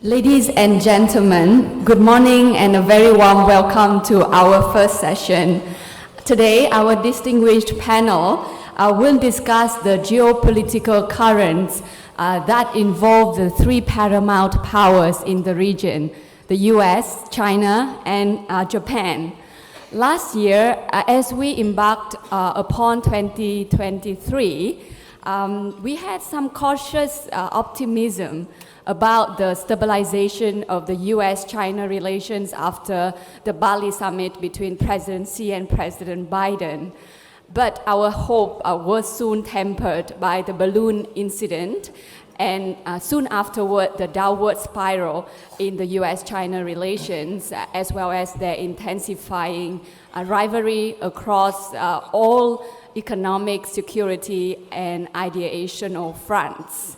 Ladies and gentlemen, good morning and a very warm welcome to our first session. Today, our distinguished panel will discuss the geopolitical currents that involve the three paramount powers in the region, the US, China, and Japan. Last year, as we embarked upon 2023, we had some cautious optimism about the stabilization of the US-China relations after the Bali summit between President Xi and President Biden. But our hope was soon tempered by the balloon incident, and soon afterward, the downward spiral in the US-China relations, as well as their intensifying rivalry across all economic, security, and ideational fronts.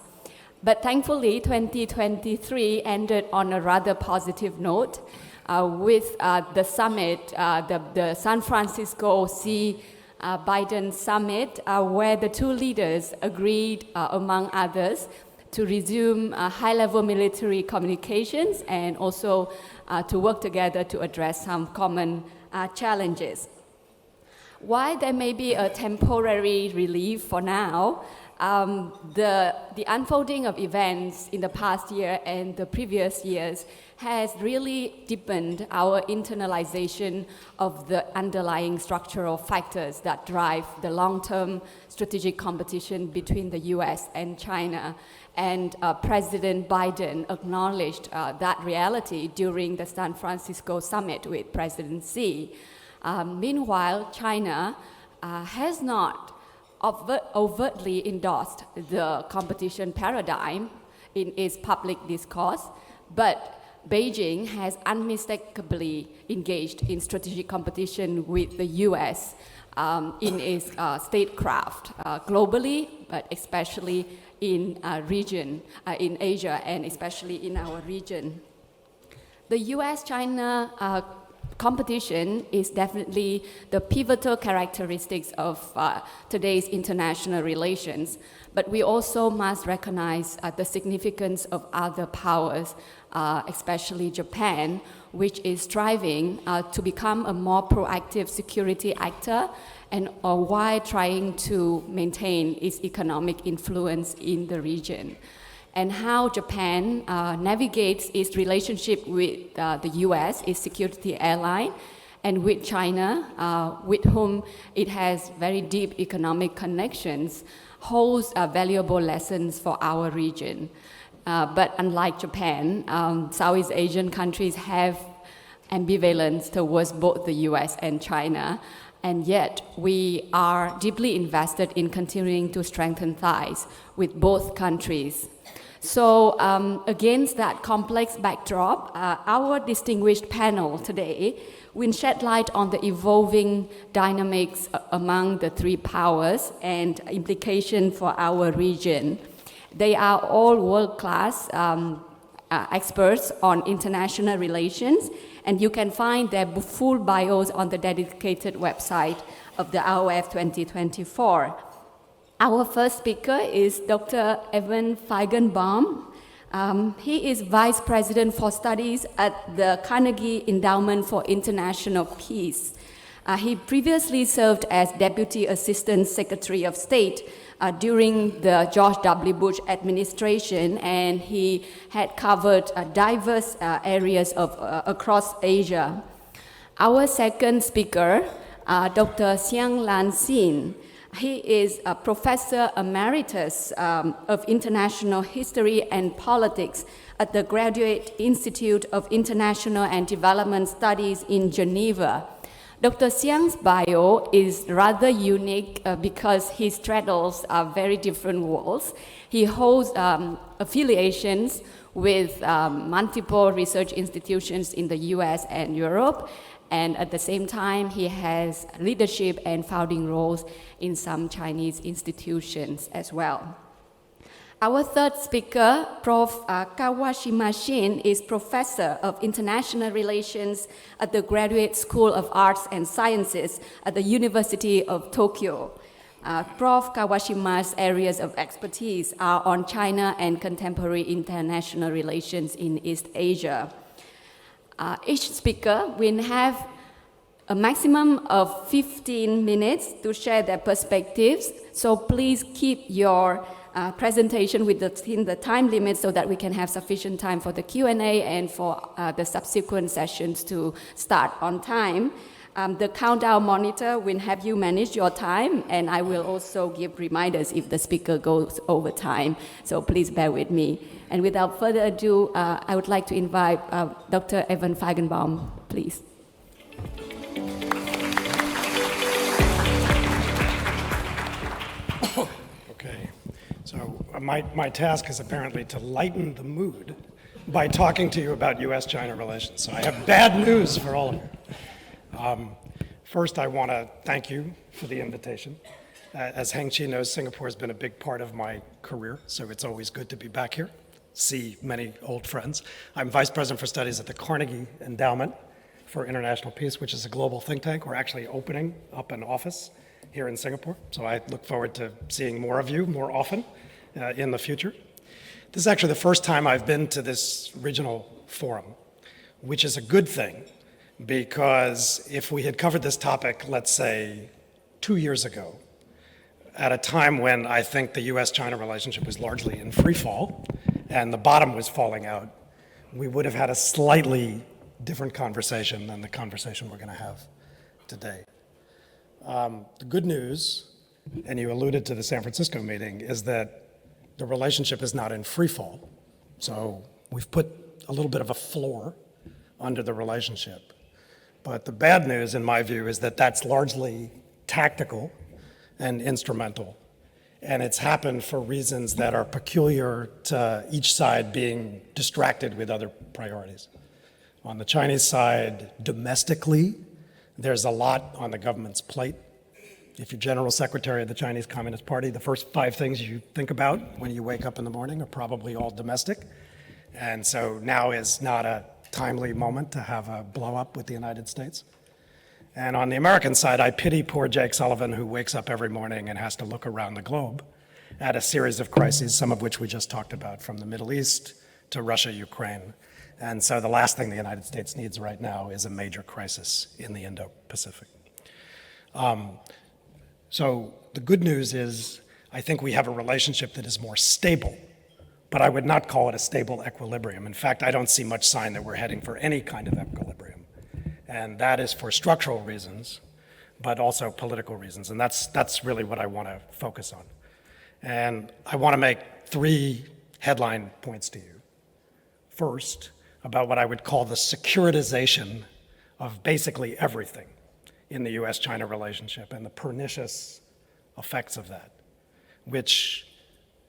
But thankfully, 2023 ended on a rather positive note with the summit, the San Francisco Xi-Biden summit, where the two leaders agreed, among others, to resume high-level military communications and also to work together to address some common challenges. While there may be a temporary relief for now, the unfolding of events in the past year and the previous years has really deepened our internalization of the underlying structural factors that drive the long-term strategic competition between the US and China. And President Biden acknowledged that reality during the San Francisco summit with President Xi. Meanwhile, China has not overtly endorsed the competition paradigm in its public discourse, but Beijing has unmistakably engaged in strategic competition with the US in its statecraft globally, but especially in in Asia, and especially in our region. The US-China competition is definitely the pivotal characteristics of today's international relations, but we also must recognize the significance of other powers, especially Japan, which is striving to become a more proactive security actor and while trying to maintain its economic influence in the region. And how Japan navigates its relationship with the US, its security ally, and with China, with whom it has very deep economic connections, holds valuable lessons for our region. But unlike Japan, Southeast Asian countries have ambivalence towards both the US and China, and yet we are deeply invested in continuing to strengthen ties with both countries. So against that complex backdrop, our distinguished panel today will shed light on the evolving dynamics among the three powers and implication for our region. They are all world-class experts on international relations, and you can find their full bios on the dedicated website of the ROF2024. Our first speaker is Dr. Evan A Feigenbaum. He is Vice President for Studies at the Carnegie Endowment for International Peace. He previously served as Deputy Assistant Secretary of State during the George W. Bush administration, and he had covered diverse areas across Asia. Our second speaker, Dr. Xiang Lanxin. He is a Professor Emeritus of International History and Politics at the Graduate Institute of International and Development Studies in Geneva. Dr. Xiang's bio is rather unique because he straddles very different worlds. He holds affiliations with multiple research institutions in the US and Europe, and at the same time, he has leadership and founding roles in some Chinese institutions as well. Our third speaker, Prof. Kawashima Shin, is Professor of International Relations at the Graduate School of Arts and Sciences at the University of Tokyo. Prof. Kawashima's areas of expertise are on China and contemporary international relations in East Asia. Each speaker will have a maximum of 15 minutes to share their perspectives, so please keep your presentation within the time limit so that we can have sufficient time for the Q&A and for the subsequent sessions to start on time. The countdown monitor will have you manage your time, and I will also give reminders if the speaker goes over time, so please bear with me. And without further ado, I would like to invite Dr. Evan Feigenbaum, please. Okay, so my task is apparently to lighten the mood by talking to you about U.S.-China relations. So I have bad news for all of you. First, I want to thank you for the invitation. As Hoang Thi knows, Singapore has been a big part of my career, so it's always good to be back here, see many old friends. I'm Vice President for Studies at the Carnegie Endowment for International Peace, which is a global think tank. We're actually opening up an office here in Singapore, so I look forward to seeing more of you more often in the future. This is actually the first time I've been to this regional forum, which is a good thing, because if we had covered this topic, let's say, 2 years ago, at a time when I think the US-China relationship was largely in free fall and the bottom was falling out, we would have had a slightly different conversation than the conversation we're going to have today. The good news, and you alluded to the San Francisco meeting, is that the relationship is not in free fall. So we've put a little bit of a floor under the relationship. But the bad news, in my view, is that that's largely tactical and instrumental. And it's happened for reasons that are peculiar to each side being distracted with other priorities. On the Chinese side, domestically, there's a lot on the government's plate. If you're General Secretary of the Chinese Communist Party, the first 5 things you think about when you wake up in the morning are probably all domestic. And so now is not a timely moment to have a blow up with the United States. And on the American side, I pity poor Jake Sullivan, who wakes up every morning and has to look around the globe at a series of crises, some of which we just talked about, from the Middle East to Russia, Ukraine. And so the last thing the United States needs right now is a major crisis in the Indo-Pacific. So the good news is I think we have a relationship that is more stable, but I would not call it a stable equilibrium. In fact, I don't see much sign that we're heading for any kind of equilibrium. And that is for structural reasons, but also political reasons. And that's really what I want to focus on. And I want to make 3 headline points to you. First, about what I would call the securitization of basically everything in the US-China relationship and the pernicious effects of that, which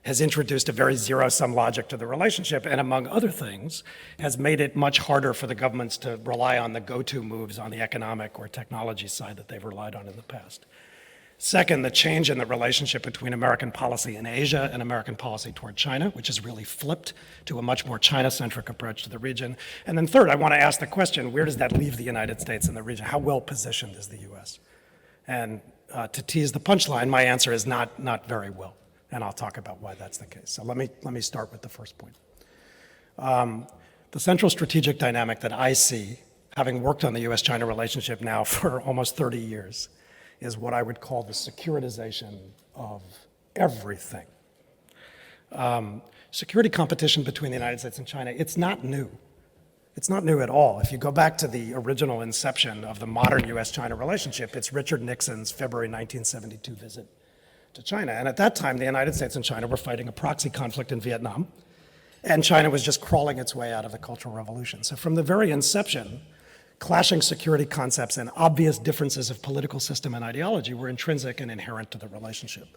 has introduced a very zero-sum logic to the relationship and, among other things, has made it much harder for the governments to rely on the go-to moves on the economic or technology side that they've relied on in the past. Second, the change in the relationship between American policy in Asia and American policy toward China, which has really flipped to a much more China-centric approach to the region. And then third, I want to ask the question, where does that leave the United States in the region? How well positioned is the US? And to tease the punchline, my answer is not very well. And I'll talk about why that's the case. So let me start with the first point. The central strategic dynamic that I see, having worked on the US-China relationship now for almost 30 years, is what I would call the securitization of everything. Security competition between the United States and China, it's not new. It's not new at all. If you go back to the original inception of the modern US-China relationship, it's Richard Nixon's February 1972 visit to China. And at that time, the United States and China were fighting a proxy conflict in Vietnam, and China was just crawling its way out of the Cultural Revolution. So from the very inception, clashing security concepts and obvious differences of political system and ideology were intrinsic and inherent to the relationship.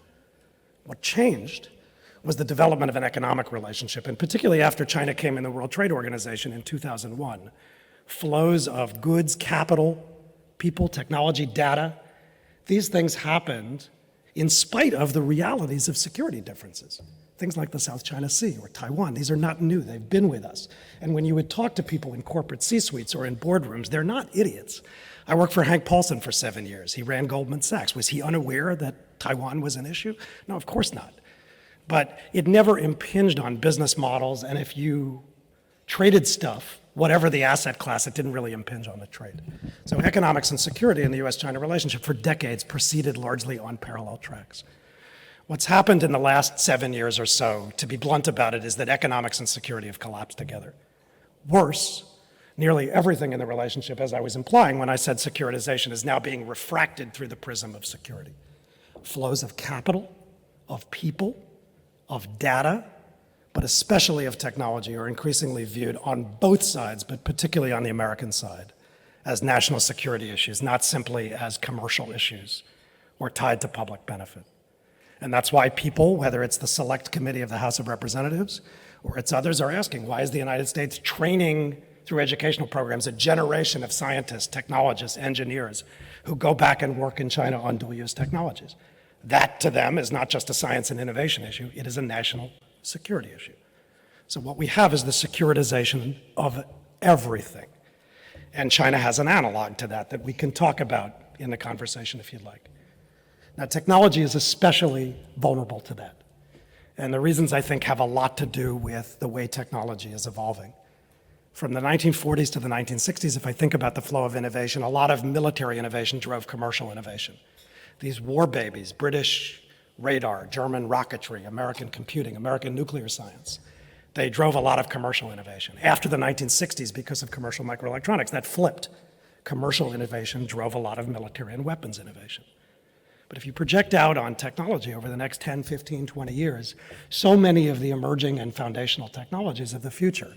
What changed was the development of an economic relationship, and particularly after China came in the World Trade Organization in 2001, flows of goods, capital, people, technology, data, these things happened in spite of the realities of security differences. Things like the South China Sea or Taiwan, these are not new, they've been with us. And when you would talk to people in corporate C-suites or in boardrooms, they're not idiots. I worked for Hank Paulson for 7 years. He ran Goldman Sachs. Was he unaware that Taiwan was an issue? No, of course not. But it never impinged on business models, and if you traded stuff, whatever the asset class, it didn't really impinge on the trade. So economics and security in the US-China relationship for decades proceeded largely on parallel tracks. What's happened in the last 7 years or so, to be blunt about it, is that economics and security have collapsed together. Worse, nearly everything in the relationship, as I was implying when I said securitization, is now being refracted through the prism of security. Flows of capital, of people, of data, but especially of technology, are increasingly viewed on both sides, but particularly on the American side, as national security issues, not simply as commercial issues or tied to public benefit. And that's why people, whether it's the Select Committee of the House of Representatives or it's others, are asking, why is the United States training through educational programs a generation of scientists, technologists, engineers who go back and work in China on dual-use technologies? That, to them, is not just a science and innovation issue, it is a national security issue. So what we have is the securitization of everything. And China has an analog to that we can talk about in the conversation if you'd like. Now, technology is especially vulnerable to that. And the reasons, I think, have a lot to do with the way technology is evolving. From the 1940s to the 1960s, if I think about the flow of innovation, a lot of military innovation drove commercial innovation. These war babies, British radar, German rocketry, American computing, American nuclear science, they drove a lot of commercial innovation. After the 1960s, because of commercial microelectronics, that flipped. Commercial innovation drove a lot of military and weapons innovation. But if you project out on technology over the next 10, 15, 20 years, so many of the emerging and foundational technologies of the future,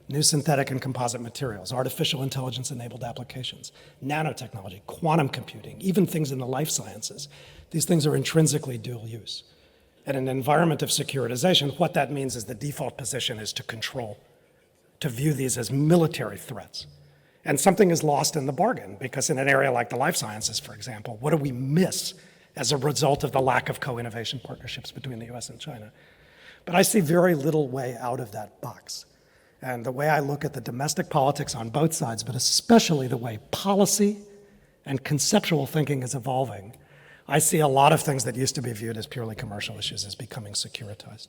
new synthetic and composite materials, artificial intelligence-enabled applications, nanotechnology, quantum computing, even things in the life sciences, these things are intrinsically dual use. And in an environment of securitization, what that means is the default position is to control, to view these as military threats. And something is lost in the bargain, because in an area like the life sciences, for example, what do we miss as a result of the lack of co-innovation partnerships between the US and China? But I see very little way out of that box. And the way I look at the domestic politics on both sides, but especially the way policy and conceptual thinking is evolving, I see a lot of things that used to be viewed as purely commercial issues as becoming securitized.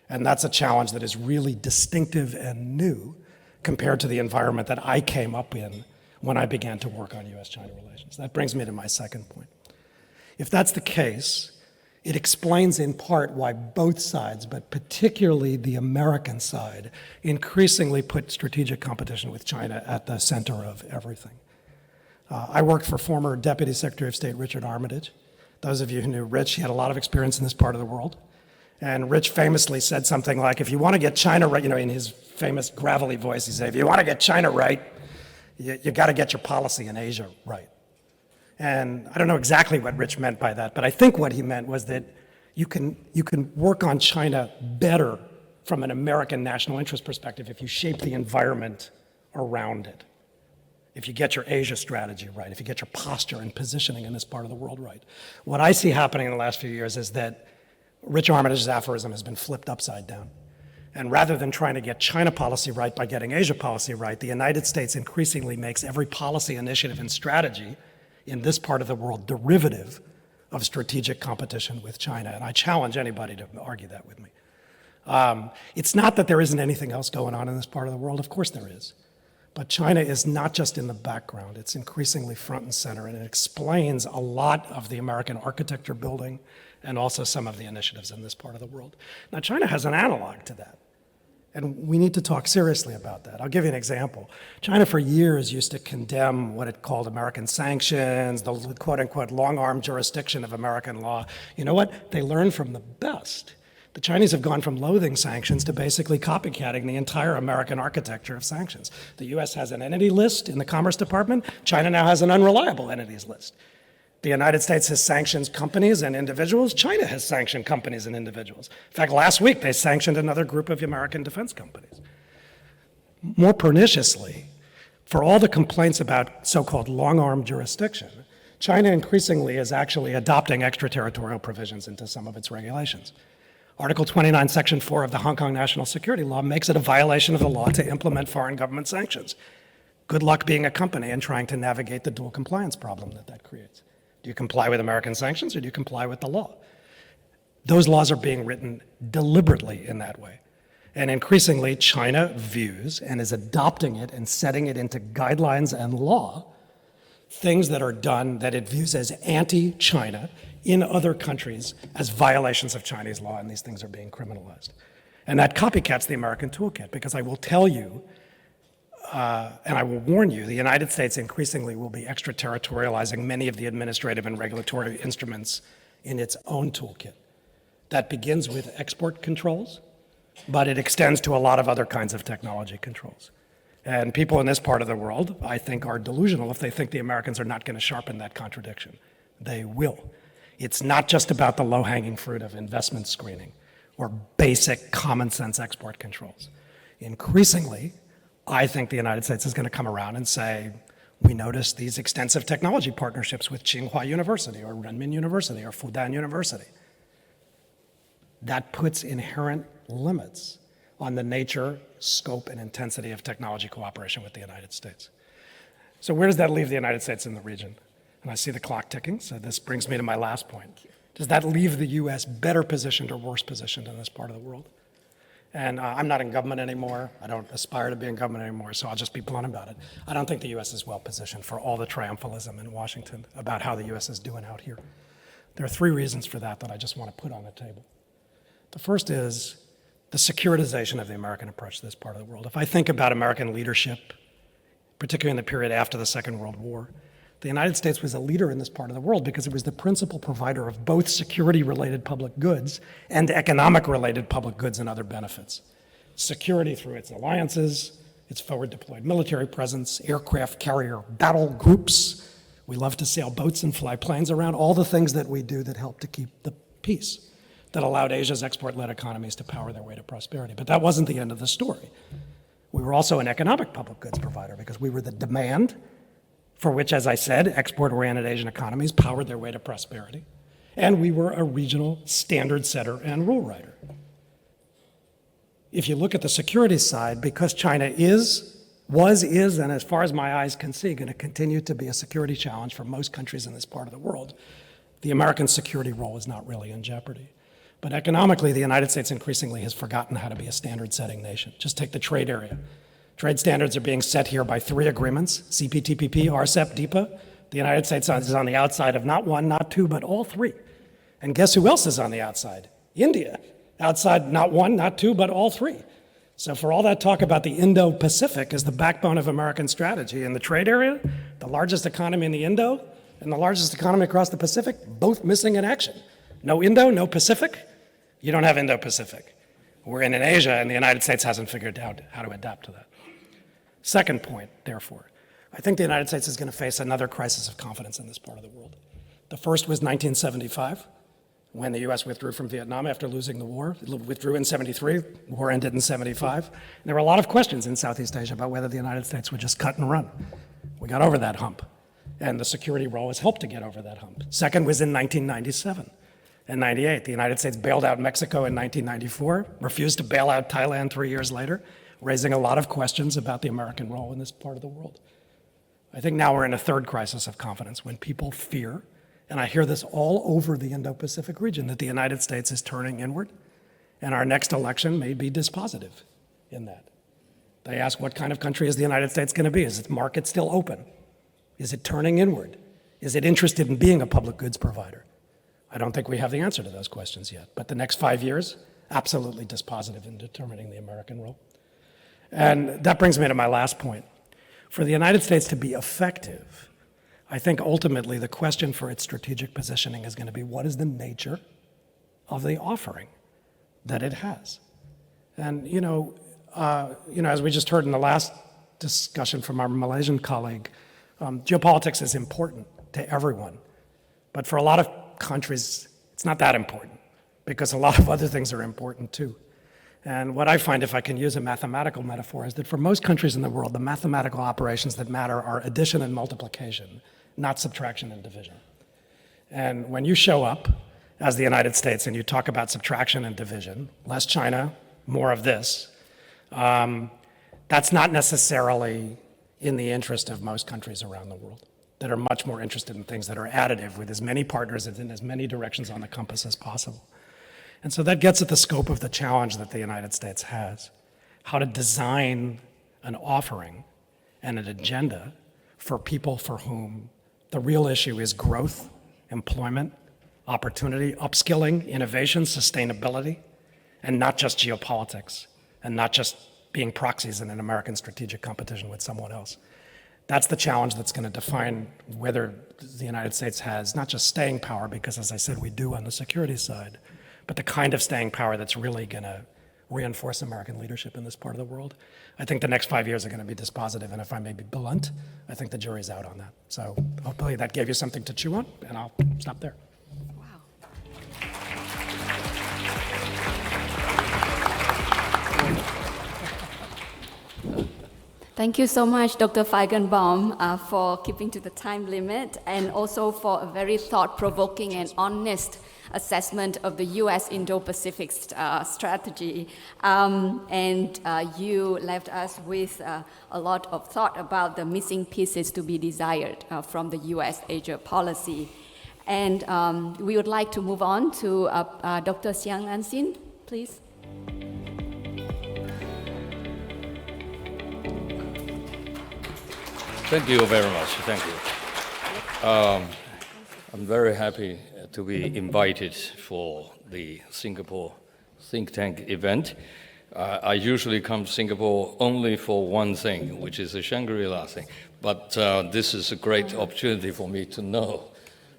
And that's a challenge that is really distinctive and new compared to the environment that I came up in when I began to work on US-China relations. That brings me to my second point. If that's the case, it explains in part why both sides, but particularly the American side, increasingly put strategic competition with China at the center of everything. I worked for former Deputy Secretary of State Richard Armitage. Those of you who knew Rich, he had a lot of experience in this part of the world. And Rich famously said something like, if you want to get China right, in his famous gravelly voice, he said, if you want to get China right, you got to get your policy in Asia right. And I don't know exactly what Rich meant by that, but I think what he meant was that you can work on China better from an American national interest perspective if you shape the environment around it. If you get your Asia strategy right, if you get your posture and positioning in this part of the world right. What I see happening in the last few years is that Rich Armitage's aphorism has been flipped upside down. And rather than trying to get China policy right by getting Asia policy right, the United States increasingly makes every policy initiative and strategy in this part of the world derivative of strategic competition with China. And I challenge anybody to argue that with me. It's not that there isn't anything else going on in this part of the world. Of course there is. But China is not just in the background. It's increasingly front and center, and it explains a lot of the American architecture building and also some of the initiatives in this part of the world. Now, China has an analog to that. And we need to talk seriously about that. I'll give you an example. China for years used to condemn what it called American sanctions, the quote-unquote long-arm jurisdiction of American law. You know what? They learned from the best. The Chinese have gone from loathing sanctions to basically copycatting the entire American architecture of sanctions. The US has an entity list in the Commerce Department. China now has an unreliable entities list. The United States has sanctioned companies and individuals. China has sanctioned companies and individuals. In fact, last week they sanctioned another group of American defense companies. More perniciously, for all the complaints about so-called long-arm jurisdiction, China increasingly is actually adopting extraterritorial provisions into some of its regulations. Article 29, Section 4 of the Hong Kong National Security Law makes it a violation of the law to implement foreign government sanctions. Good luck being a company and trying to navigate the dual compliance problem that creates. Do you comply with American sanctions or do you comply with the law? Those laws are being written deliberately in that way. And increasingly, China views and is adopting it and setting it into guidelines and law, things that are done that it views as anti-China in other countries as violations of Chinese law, and these things are being criminalized. And that copycats the American toolkit, because I will tell you, and I will warn you, the United States increasingly will be extraterritorializing many of the administrative and regulatory instruments in its own toolkit. That begins with export controls, but it extends to a lot of other kinds of technology controls. And people in this part of the world, I think, are delusional if they think the Americans are not going to sharpen that contradiction. They will. It's not just about the low-hanging fruit of investment screening or basic common sense export controls. Increasingly, I think the United States is going to come around and say, we noticed these extensive technology partnerships with Tsinghua University or Renmin University or Fudan University. That puts inherent limits on the nature, scope, and intensity of technology cooperation with the United States. So where does that leave the United States in the region? And I see the clock ticking, so this brings me to my last point. Does that leave the US better positioned or worse positioned in this part of the world? And I'm not in government anymore. I don't aspire to be in government anymore, so I'll just be blunt about it. I don't think the US is well positioned for all the triumphalism in Washington about how the US is doing out here. There are three reasons for that I just want to put on the table. The first is the securitization of the American approach to this part of the world. If I think about American leadership, particularly in the period after the Second World War, the United States was a leader in this part of the world because it was the principal provider of both security-related public goods and economic-related public goods and other benefits. Security through its alliances, its forward-deployed military presence, aircraft carrier battle groups. We love to sail boats and fly planes around, all the things that we do that help to keep the peace, that allowed Asia's export-led economies to power their way to prosperity. But that wasn't the end of the story. We were also an economic public goods provider because we were the demand for which, as I said, export-oriented Asian economies powered their way to prosperity. And we were a regional standard setter and rule writer. If you look at the security side, because China was, and as far as my eyes can see, going to continue to be a security challenge for most countries in this part of the world, the American security role is not really in jeopardy. But economically, the United States increasingly has forgotten how to be a standard-setting nation. Just take the trade area. Trade standards are being set here by three agreements, CPTPP, RCEP, DIPA. The United States is on the outside of not one, not two, but all three. And guess who else is on the outside? India. Outside not one, not two, but all three. So for all that talk about the Indo-Pacific as the backbone of American strategy in the trade area, the largest economy in the Indo and the largest economy across the Pacific, both missing in action. No Indo, no Pacific, you don't have Indo-Pacific. We're in Asia, and the United States hasn't figured out how to adapt to that. Second point, therefore, I think the United States is going to face another crisis of confidence in this part of the world. The first was 1975, when the US withdrew from Vietnam after losing the war. It withdrew in 73, war ended in 75. And there were a lot of questions in Southeast Asia about whether the United States would just cut and run. We got over that hump, and the security role has helped to get over that hump. Second was in 1997. In 98, the United States bailed out Mexico in 1994, refused to bail out Thailand 3 years later, raising a lot of questions about the American role in this part of the world. I think now we're in a third crisis of confidence when people fear, and I hear this all over the Indo-Pacific region, that the United States is turning inward, and our next election may be dispositive in that. They ask, what kind of country is the United States going to be? Is its market still open? Is it turning inward? Is it interested in being a public goods provider? I don't think we have the answer to those questions yet, but the next 5 years, absolutely dispositive in determining the American role. And that brings me to my last point. For the United States to be effective, I think ultimately the question for its strategic positioning is going to be, what is the nature of the offering that it has? And as we just heard in the last discussion from our Malaysian colleague, geopolitics is important to everyone. But for a lot of countries, it's not that important because a lot of other things are important too. And what I find, if I can use a mathematical metaphor, is that for most countries in the world, the mathematical operations that matter are addition and multiplication, not subtraction and division. And when you show up as the United States and you talk about subtraction and division, less China, more of this, that's not necessarily in the interest of most countries around the world. that are much more interested in things that are additive with as many partners and in as many directions on the compass as possible. And so that gets at the scope of the challenge that the United States has, how to design an offering and an agenda for people for whom the real issue is growth, employment, opportunity, upskilling, innovation, sustainability, and not just geopolitics, and not just being proxies in an American strategic competition with someone else. That's the challenge that's going to define whether the United States has not just staying power, because as I said, we do on the security side, but the kind of staying power that's really going to reinforce American leadership in this part of the world. I think the next 5 years are going to be dispositive, and if I may be blunt, I think the jury's out on that. So hopefully that gave you something to chew on, and I'll stop there. Thank you so much, Dr. Feigenbaum, for keeping to the time limit and also for a very thought-provoking and honest assessment of the U.S. Indo-Pacific strategy. You left us with a lot of thought about the missing pieces to be desired from the U.S. Asia policy. And we would like to move on to Dr. Xiang Lanxin, please. Thank you very much. Thank you. I'm very happy to be invited for the Singapore think tank event. I usually come to Singapore only for one thing, which is the Shangri-La thing. But this is a great opportunity for me to know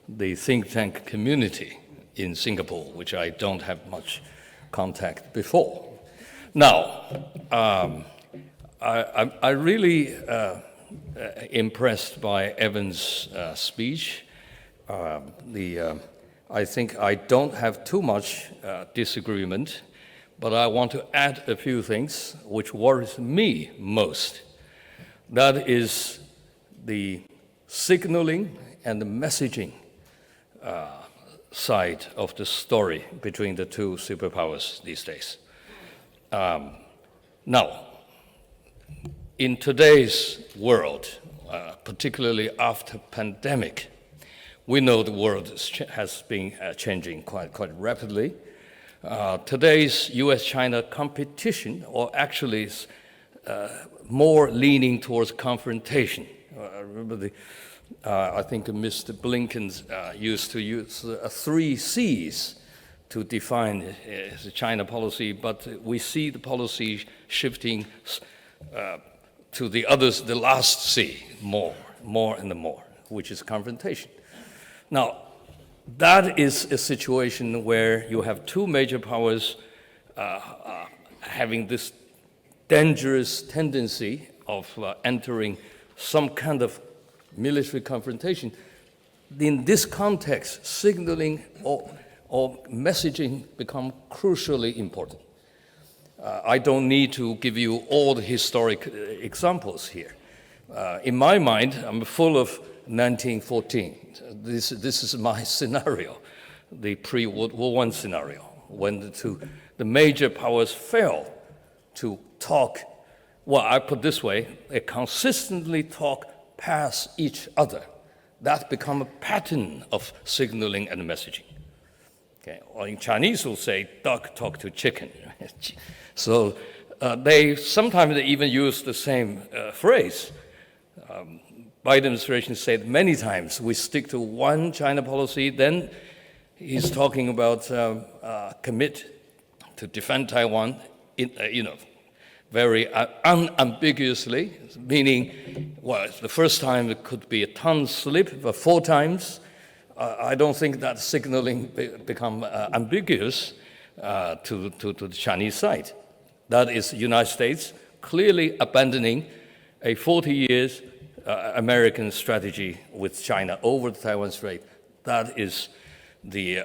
the think tank community in Singapore, which I don't have much contact before. Now, I really impressed by Evan's speech. I think I don't have too much disagreement, but I want to add a few things which worries me most. That is the signaling and the messaging side of the story between the two superpowers these days. Now, in today's world, particularly after pandemic, we know the world has been changing quite rapidly. Today's U.S.-China competition, or actually is more leaning towards confrontation. I remember I think Mr. Blinken used to use 3 C's to define the China policy, but we see the policy shifting to the others, the last C, more and more, which is confrontation. Now, that is a situation where you have two major powers having this dangerous tendency of entering some kind of military confrontation. In this context, signaling or messaging become crucially important. I don't need to give you all the historic examples here. In my mind, I'm full of 1914. This is my scenario, the pre-World War I scenario, when the major powers fail to talk, well, I put this way, they consistently talk past each other. That become a pattern of signaling and messaging. Okay, or in Chinese will say, duck talk to chicken. So sometimes they even use the same phrase. Biden administration said many times, we stick to one China policy, then he's talking about commit to defend Taiwan, very unambiguously, meaning, well, the first time it could be a tongue slip, but 4 times, I don't think that signaling become ambiguous to the Chinese side. That is the United States clearly abandoning a 40 years American strategy with China over the Taiwan Strait. That is the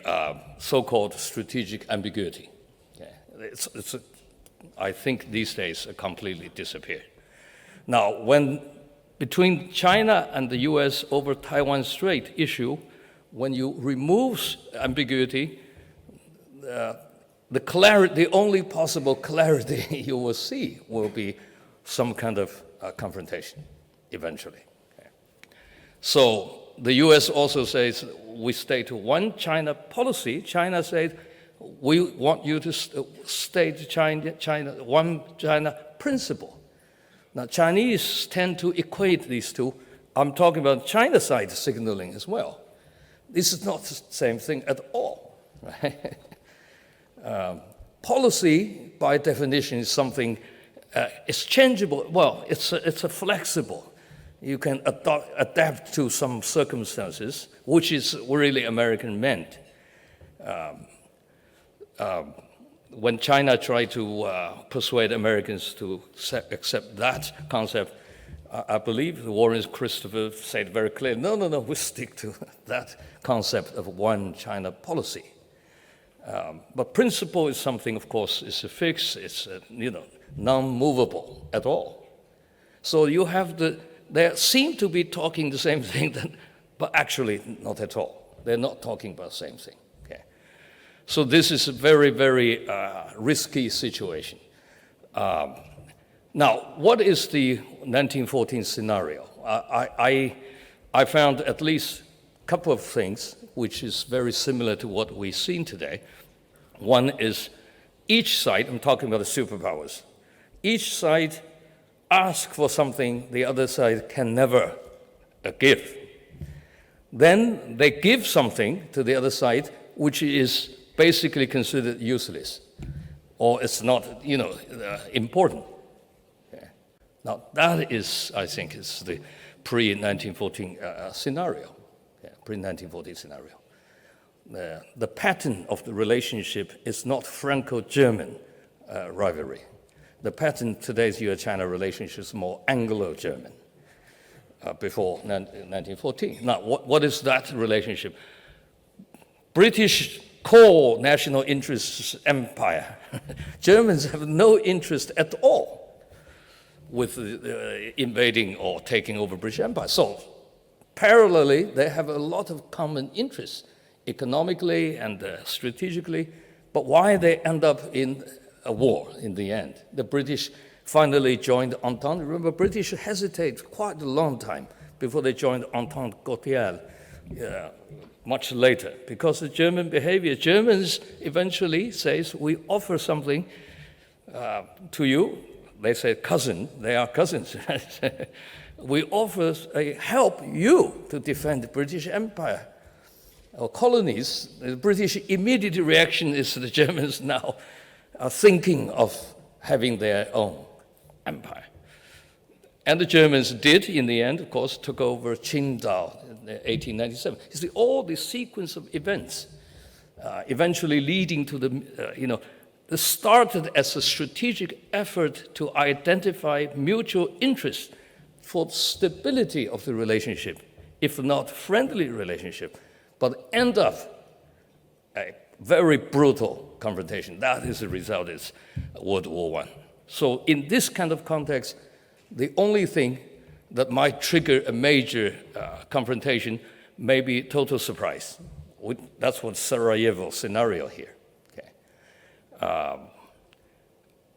so-called strategic ambiguity. Okay. I think these days it completely disappeared. Now, when between China and the US over Taiwan Strait issue, when you remove ambiguity, the only possible clarity you will see will be some kind of confrontation eventually. Okay. So the US also says we stay to one China policy. China says we want you to stay to China, one China principle. Now, Chinese tend to equate these two. I'm talking about China side signaling as well. This is not the same thing at all, right? Policy, by definition, is something, it's changeable. Well, it's a flexible. You can adapt to some circumstances, which is really American meant. When China tried to persuade Americans to accept that concept, I believe Warren Christopher said very clearly, no, we stick to that concept of one China policy. But principle is something, of course, is a fix, it's non-movable at all. So you have they seem to be talking the same thing, but actually not at all. They're not talking about the same thing. So this is a very, very risky situation. Now, what is the 1914 scenario? I found at least a couple of things which is very similar to what we've seen today. One is each side, I'm talking about the superpowers, each side asks for something the other side can never give. Then they give something to the other side which is basically considered useless, or it's not, important. Okay. Now that is, I think, is the pre-1914 scenario, pre-1914 scenario. The pattern of the relationship is not Franco-German rivalry. The pattern today's U.S.-China relationship is more Anglo-German before 1914. Now, what is that relationship? British core national interests empire. Germans have no interest at all with invading or taking over British Empire. So parallelly, they have a lot of common interests, economically and strategically, but why they end up in a war in the end? The British finally joined Entente. Remember, British hesitated quite a long time before they joined Entente Cordiale. Much later, because of German behavior. Germans eventually says, we offer something to you. They say cousin, they are cousins. We offer help you to defend the British Empire. Or colonies, the British immediate reaction is the Germans now are thinking of having their own empire. And the Germans did, in the end, of course, took over Qingdao in 1897. You see, all this sequence of events eventually leading to this started as a strategic effort to identify mutual interest for stability of the relationship, if not friendly relationship, but end up a very brutal confrontation. That is the result is World War I. So in this kind of context, the only thing that might trigger a major confrontation may be total surprise. That's what Sarajevo scenario here. Okay.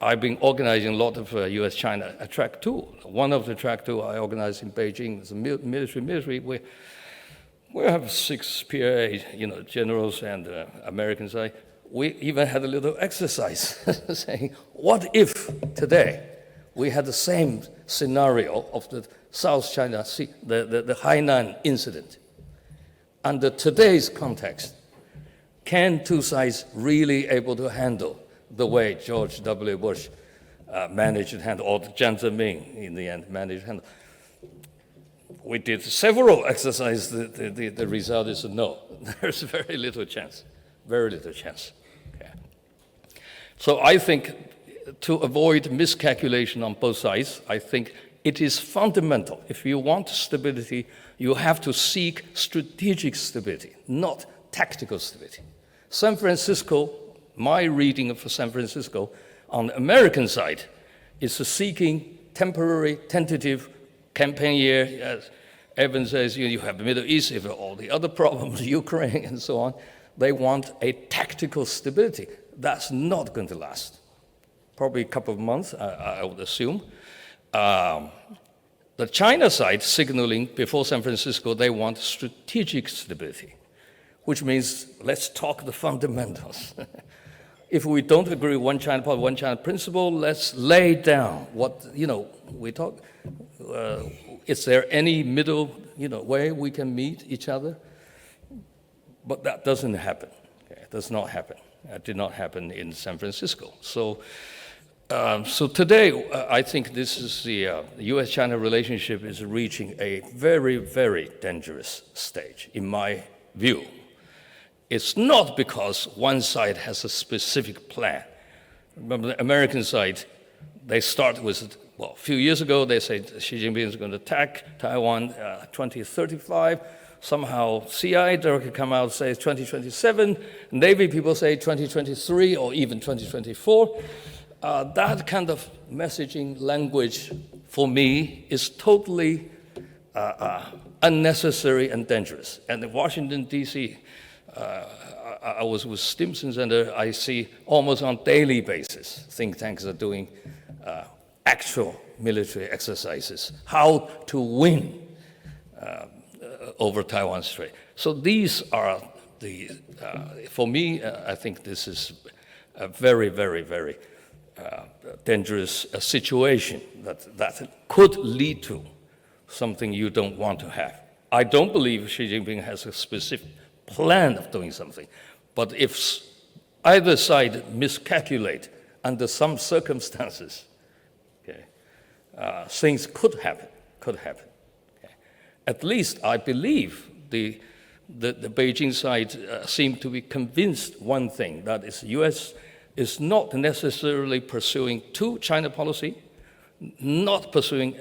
I've been organizing a lot of U.S.-China track tour. One of the track tour I organized in Beijing is a military. We have 6 PA, generals and Americans. We even had a little exercise saying, what if today we had the same scenario of the South China Sea, the Hainan incident. Under today's context, can two sides really able to handle the way George W. Bush managed to handle, or Jiang Zemin in the end managed to handle? We did several exercises. The result is no. There's very little chance. Very little chance. Okay. So I think to avoid miscalculation on both sides, I think it is fundamental. If you want stability, you have to seek strategic stability, not tactical stability. San Francisco, my reading of San Francisco, on the American side, is seeking temporary, tentative campaign year. As Evan says, you have the Middle East, you have all the other problems, Ukraine and so on. They want a tactical stability. That's not going to last. Probably a couple of months, I would assume. The China side signaling before San Francisco, they want strategic stability, which means let's talk the fundamentals. If we don't agree one China policy, one China principle, let's lay down what, we talk. Is there any middle, way we can meet each other? But that doesn't happen. Okay? It does not happen. It did not happen in San Francisco. So today, I think this is the U.S.-China relationship is reaching a very, very dangerous stage, in my view. It's not because one side has a specific plan. Remember, the American side, they start with, a few years ago, they said Xi Jinping is going to attack Taiwan 2035. Somehow, CI directly come out and say 2027. Navy people say 2023 or even 2024. That kind of messaging language, for me, is totally unnecessary and dangerous. And in Washington, D.C., I was with Stimson Center. I see almost on daily basis, think tanks are doing actual military exercises, how to win over Taiwan Strait. So these are the, for me, I think this is a very, very, very dangerous situation that could lead to something you don't want to have. I don't believe Xi Jinping has a specific plan of doing something, but if either side miscalculate under some circumstances, okay, things could happen. Okay. At least I believe the Beijing side seem to be convinced one thing, that is U.S. is not necessarily pursuing two China policy, not pursuing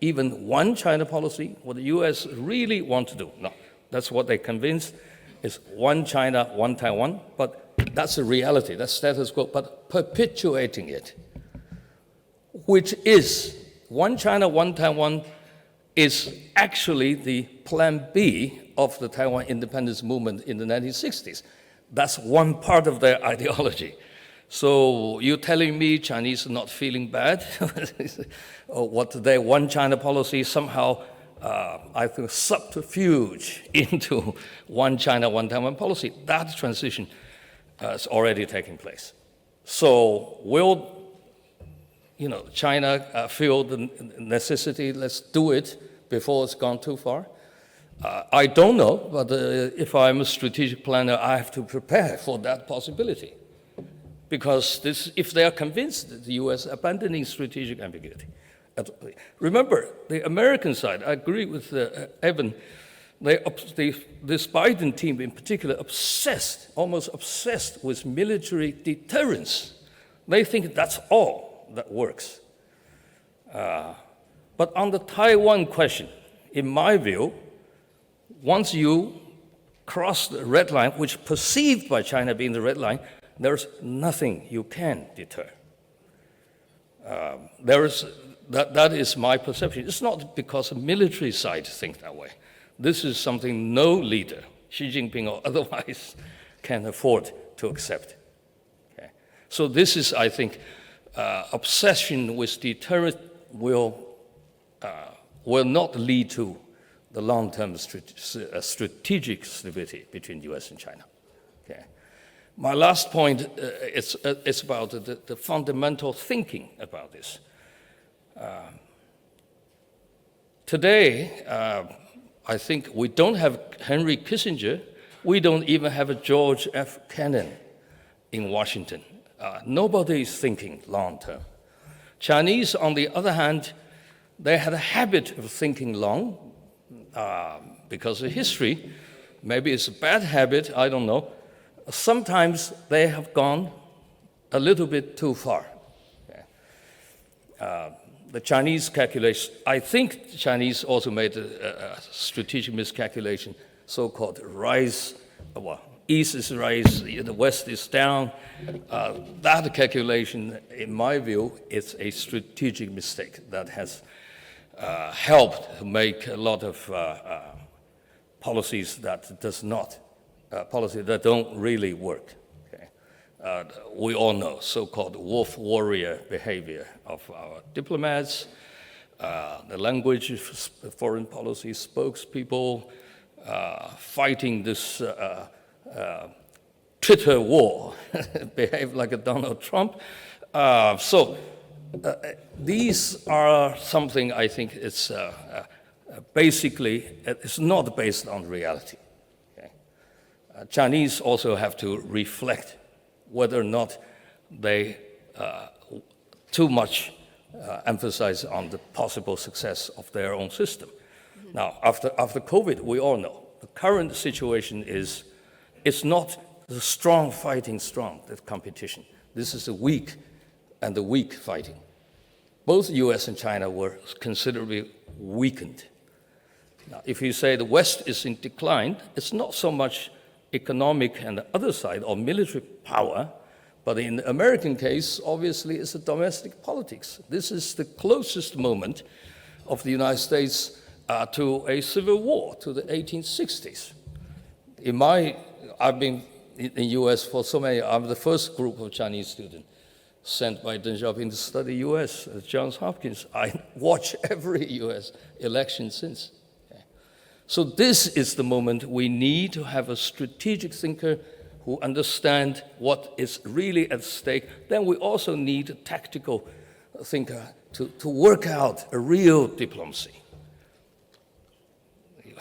even one China policy, what the U.S. really want to do. No, that's what they're convinced, is one China, one Taiwan, but that's a reality, that's status quo, but perpetuating it, which is one China, one Taiwan, is actually the plan B of the Taiwan independence movement in the 1960s. That's one part of their ideology. So you're telling me Chinese are not feeling bad? Or what their one China policy somehow, I think, subterfuge into one China, one Taiwan policy. That transition is already taking place. So will China feel the necessity, let's do it before it's gone too far? I don't know, but if I'm a strategic planner, I have to prepare for that possibility. Because if they are convinced that the U.S. abandoning strategic ambiguity. Remember, the American side, I agree with Evan, this Biden team in particular, almost obsessed with military deterrence. They think that's all that works. But on the Taiwan question, in my view, once you cross the red line, which perceived by China being the red line, there's nothing you can deter. That is my perception. It's not because the military side think that way. This is something no leader, Xi Jinping or otherwise, can afford to accept. Okay? So this is, I think, obsession with deterrence will not lead to the long-term strategic stability between U.S. and China. Okay? My last point is about the fundamental thinking about this. Today, I think we don't have Henry Kissinger. We don't even have a George F. Kennan in Washington. Nobody is thinking long-term. Chinese, on the other hand, they had a habit of thinking long because of history. Maybe it's a bad habit, I don't know. Sometimes they have gone a little bit too far. Okay. The Chinese calculation, I think the Chinese also made a strategic miscalculation, so-called rise, east is rise, the west is down. That calculation, in my view, is a strategic mistake that has helped to make a lot of policies that that don't really work. Okay? We all know so-called wolf warrior behavior of our diplomats. the language of foreign policy spokespeople, fighting this Twitter war, behave like a Donald Trump. These are something I think it's basically, it's not based on reality. Okay? Chinese also have to reflect whether or not they too much emphasize on the possible success of their own system. Now, after COVID, we all know the current situation is, it's not the strong fighting strong, that competition. This is the weak and the weak fighting. Both US and China were considerably weakened. Now, if you say the West is in decline, it's not so much economic and the other side or military power, but in the American case, obviously, it's the domestic politics. This is the closest moment of the United States to a civil war, to the 1860s. I've been in the US for so many, I'm the first group of Chinese students sent by Deng Xiaoping to study US at Johns Hopkins. I watch every US election since. Okay. So this is the moment we need to have a strategic thinker who understand what is really at stake. Then we also need a tactical thinker to work out a real diplomacy. You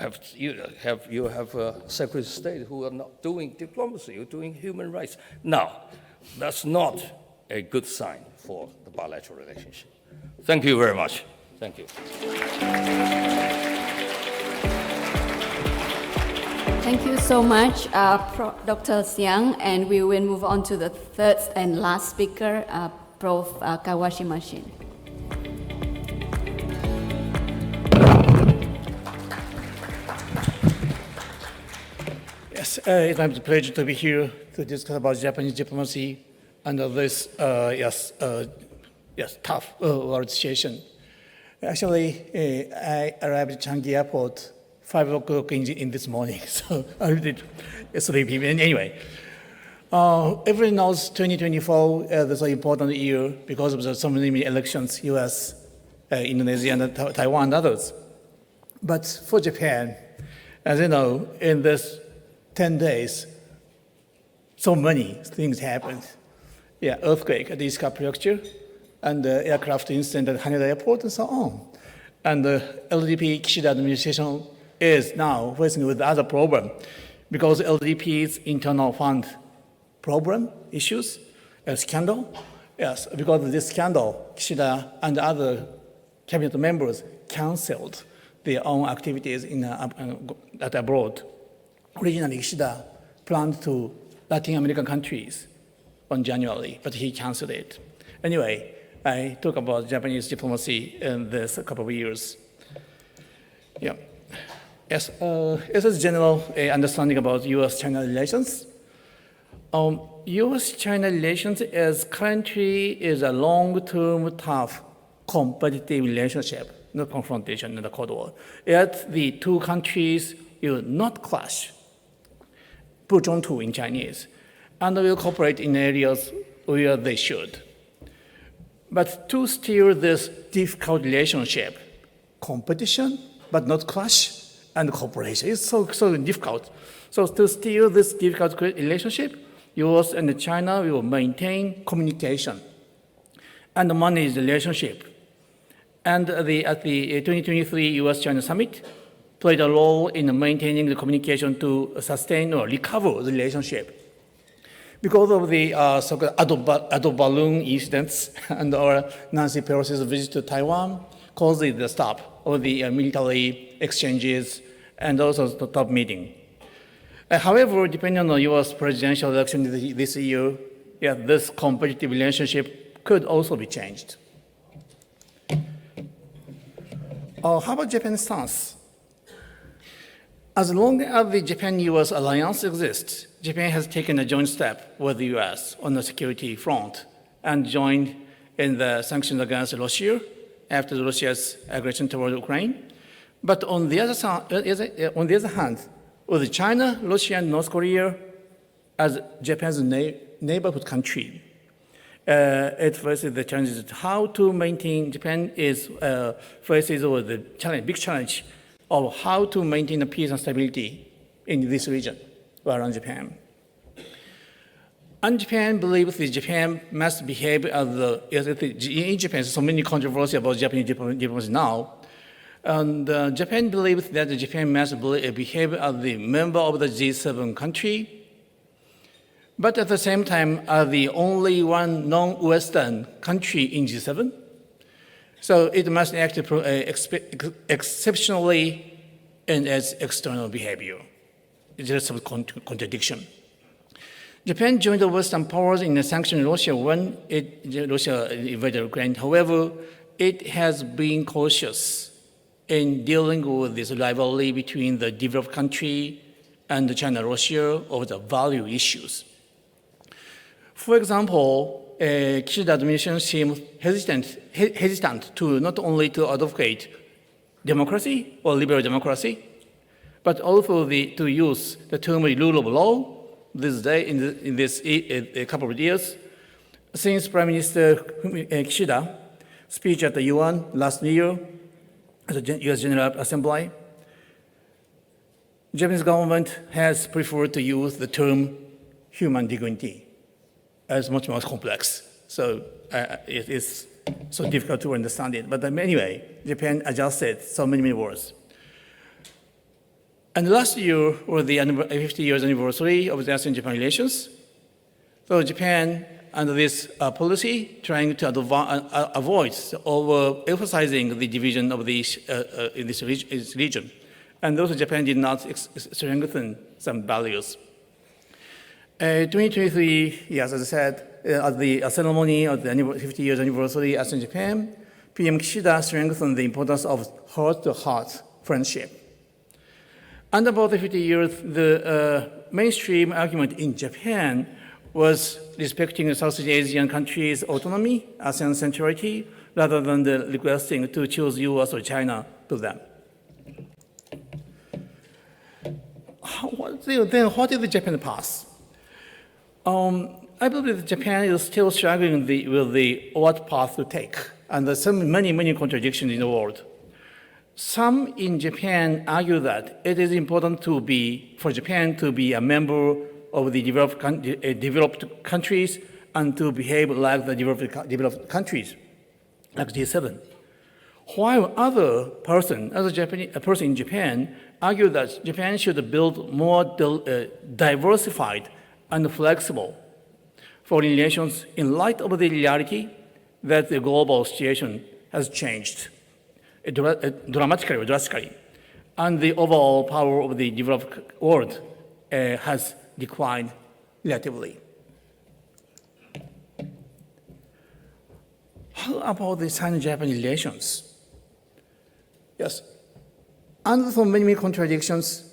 have a Secretary of State who are not doing diplomacy, who are doing human rights. Now, that's not a good sign for the bilateral relationship. Thank you very much. Thank you. Thank you so much, Dr. Xiang, and we will move on to the third and last speaker, Prof. Kawashima Shin. Yes, it's my pleasure to be here to discuss about Japanese diplomacy under this tough world situation. Actually, I arrived at Changi Airport 5 o'clock in this morning, so I did sleepy. Anyway, everyone knows 2024 is an important year because of the so many elections, US, Indonesia, and Taiwan, and others. But for Japan, as you know, in this 10 days, so many things happened. Yeah, earthquake at the Ishak prefecture, and the aircraft incident at Haneda Airport, and so on. And the LDP Kishida administration is now facing with other problem because LDP's internal fund problem issues, a scandal. Yes, because of this scandal, Kishida and other cabinet members canceled their own activities at abroad. Originally, Kishida planned to Latin American countries on January, but he canceled it. Anyway, I talk about Japanese diplomacy in this couple of years. Yeah. Yes, this is general understanding about US-China relations. US-China relations currently is a long-term, tough, competitive relationship, not confrontation in the Cold War. Yet the two countries will not clash, 不冲突 in Chinese, and will cooperate in areas where they should. But to steer this difficult relationship, competition, but not clash, and cooperation is so difficult. So to steer this difficult relationship, US and China will maintain communication and manage the relationship. And at the 2023 US-China summit, played a role in maintaining the communication to sustain or recover the relationship. Because of the so-called adult balloon incidents and our Nancy Pelosi's visit to Taiwan caused the stop of the military exchanges and also the top meeting. However, depending on the US presidential election this year, this competitive relationship could also be changed. How about Japan's stance? As long as the Japan-US alliance exists, Japan has taken a joint step with the US on the security front and joined in the sanctions against Russia after Russia's aggression toward Ukraine. But on the other hand, with China, Russia, and North Korea as Japan's neighborhood country, it faces the challenges how to maintain. Japan is faces the big challenge of how to maintain the peace and stability in this region around Japan. And Japan believes that Japan must behave as in Japan, so many controversy about Japanese diplomacy now. And Japan believes that Japan must behave as the member of the G7 country, but at the same time as the only one non-Western country in G7. So it must act exceptionally in its external behavior. There's some contradiction. Japan joined the Western powers in sanctioning Russia when Russia invaded Ukraine. However, it has been cautious in dealing with this rivalry between the developed country and China-Russia over the value issues. For example, Kishida administration seems hesitant to not only to advocate democracy or liberal democracy, but also to use the term rule of law this day in this a couple of years. Since Prime Minister Kishida speech at the UN last year at the US General Assembly, Japanese government has preferred to use the term human dignity as much more complex. So it is so difficult to understand it. But anyway, Japan adjusted so many words. And last year was the 50 years anniversary of the ASEAN-Japan relations. So Japan, under this policy, trying to avoid overemphasizing the division of in this region. And also Japan did not strengthen some values. 2023, yes, as I said, at the ceremony of the 50 years anniversary ASEAN-Japan, PM Kishida strengthened the importance of heart-to-heart friendship. And about the 50 years, the mainstream argument in Japan was respecting Southeast Asian countries' autonomy, ASEAN centrality, rather than the requesting to choose US or China to them. Then what is the Japan path? I believe that Japan is still struggling with what path to take, and there's many contradictions in the world. Some in Japan argue that it is important for Japan to be a member of the developed countries and to behave like the developed countries, like G7. While a person in Japan argue that Japan should build more diversified and flexible foreign relations in light of the reality that the global situation has changed drastically, and the overall power of the developed world has declined relatively. How about the Sino-Japanese relations? Yes, under so many contradictions,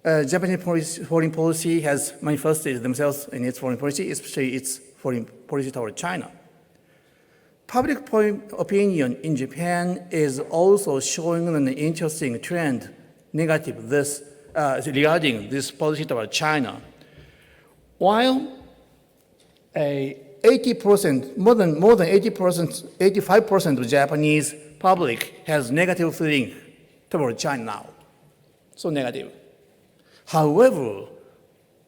Japanese foreign policy has manifested themselves in its foreign policy, especially its foreign policy toward China. Public opinion in Japan is also showing an interesting trend negative regarding this policy toward China. While 80%, more than 80%, 85% of Japanese public has negative feeling toward China now, so negative. However,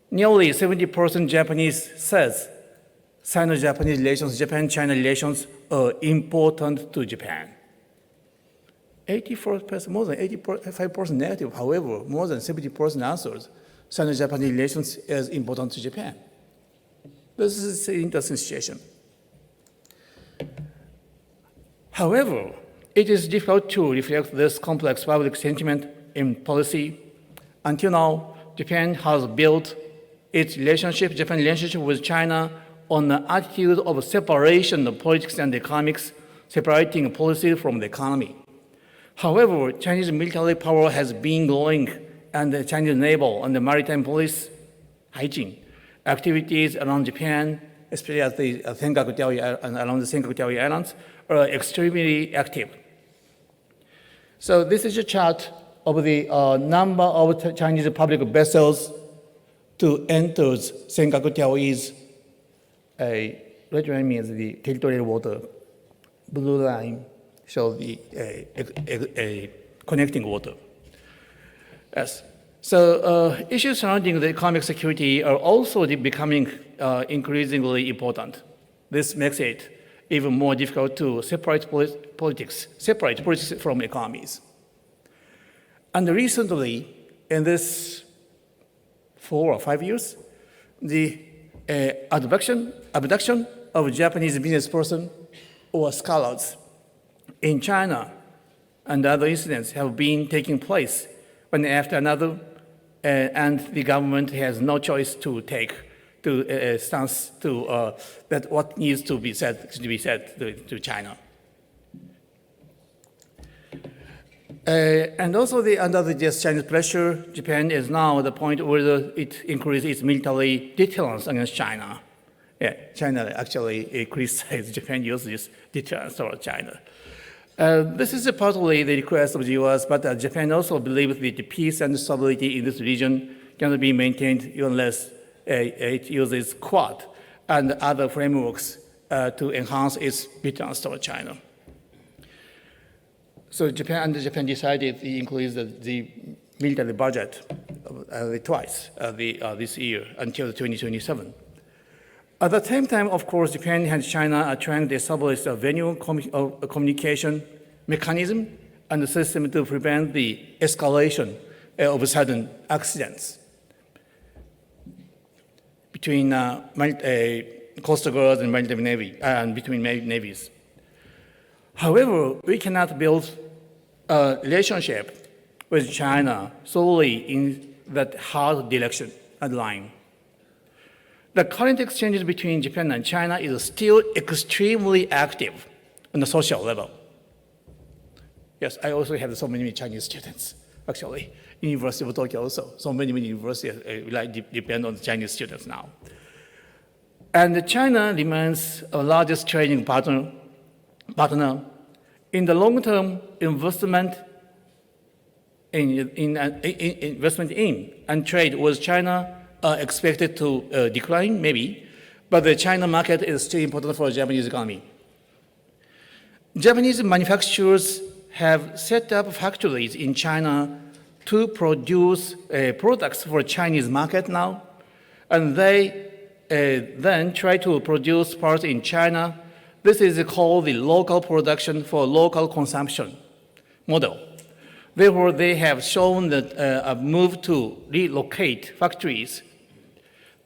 nearly 70% Japanese says Sino-Japanese relations, Japan-China relations are important to Japan. 84%, more than 85% negative. However, more than 70% answers Sino-Japanese relations is important to Japan. This is an interesting situation. However, it is difficult to reflect this complex public sentiment in policy. Until now, Japan has built its Japan relationship with China on the attitude of separation of politics and economics, separating policy from the economy. However, Chinese military power has been growing, and the Chinese naval and the maritime police hygiene activities around Japan, especially at the around the Senkaku Islands, are extremely active. So this is a chart of the number of Chinese public vessels to enter Senkaku red line means the territorial water. Blue line shows the connecting water. Yes. So issues surrounding the economic security are also becoming increasingly important. This makes it even more difficult to separate politics from economies. And recently, in this 4 or 5 years, the abduction of Japanese business person or scholars in China and other incidents have been taking place one after another, and the government has no choice to take stance to that what needs to be said to China. And also under the Chinese pressure, Japan is now at the point where it increases its military deterrence against China. Yeah, China actually criticized Japan uses deterrence toward China. This is partly the request of the US, but Japan also believes that the peace and stability in this region cannot be maintained unless it uses Quad and other frameworks to enhance its deterrence toward China. So Japan decided to increase the military budget twice this year until 2027. At the same time, of course, Japan and China are trying to establish a venue communication mechanism and a system to prevent the escalation of sudden accidents between coastal guards and maritime navy, and between navies. However, we cannot build a relationship with China solely in that hard direction and line. The current exchanges between Japan and China is still extremely active on the social level. Yes, I also have so many Chinese students, actually. University of Tokyo also. So many universities depend on the Chinese students now. And China remains our largest trading partner. In the long term, investment in and trade with China are expected to decline, maybe, but the China market is still important for the Japanese economy. Japanese manufacturers have set up factories in China to produce products for Chinese market now, and they then try to produce parts in China. This is called the local production for local consumption model. Therefore, they have shown that a move to relocate factories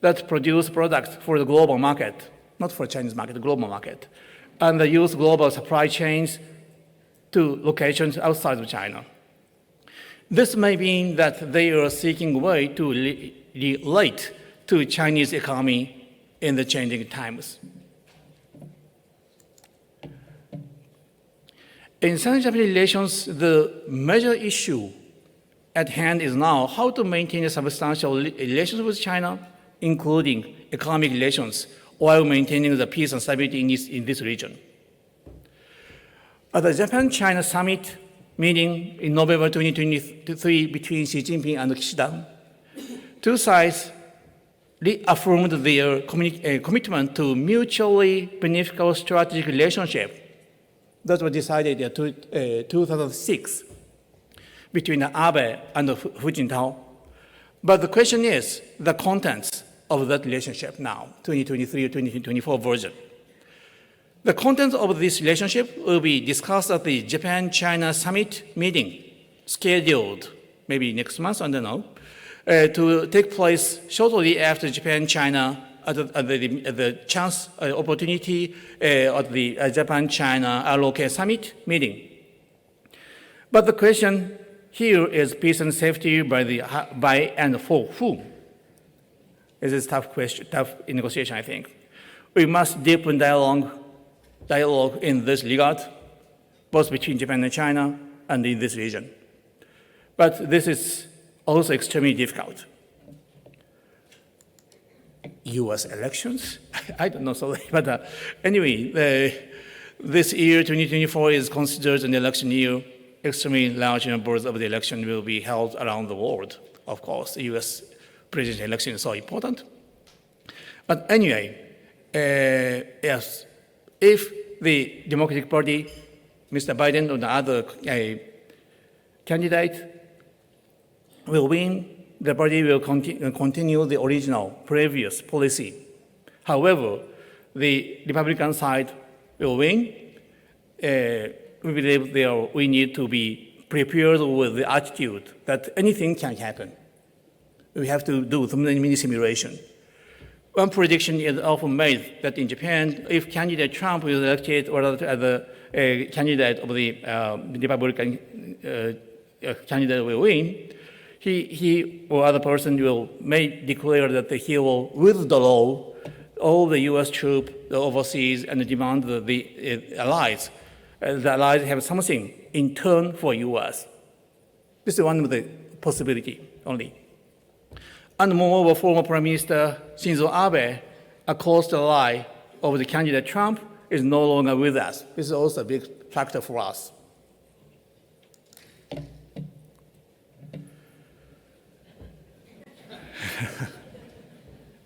that produce products for the global market, not for Chinese market, the global market, and they use global supply chains to locations outside of China. This may mean that they are seeking a way to relate to Chinese economy in the changing times. In Sino-Japanese relations, the major issue at hand is now how to maintain a substantial relations with China, including economic relations, while maintaining the peace and stability in this region. At the Japan-China summit meeting in November 2023 between Xi Jinping and Kishida, two sides reaffirmed their commitment to mutually beneficial strategic relationship that was decided in 2006 between Abe and Hu Jintao. But the question is the contents of that relationship now, 2023 or 2024 version. The content of this relationship will be discussed at the Japan-China summit meeting, scheduled maybe next month, I don't know, to take place shortly after Japan-China at the chance opportunity at the Japan-China ROK summit meeting. But the question here is peace and safety by and for whom? This is a tough question, tough negotiation, I think. We must deepen dialogue in this regard, both between Japan and China and in this region. But this is also extremely difficult. US elections? I don't know, sorry. But anyway, this year, 2024, is considered an election year. Extremely large numbers of the election will be held around the world. Of course, the US presidential election is so important. But anyway, Yes, if the Democratic Party, Mr. Biden or the other candidate will win, the party will continue the original previous policy. However, the Republican side will win. We believe we need to be prepared with the attitude that anything can happen. We have to do some mini simulation. One prediction is often made that in Japan, if candidate Trump is elected or as a candidate of the Republican candidate will win, he or other person may declare that he will withdraw all the U.S. troops overseas and demand the allies. The allies have something in turn for U.S. This is one of the possibility only. And moreover, former Prime Minister Shinzo Abe, a close ally of the candidate Trump, is no longer with us. This is also a big factor for us.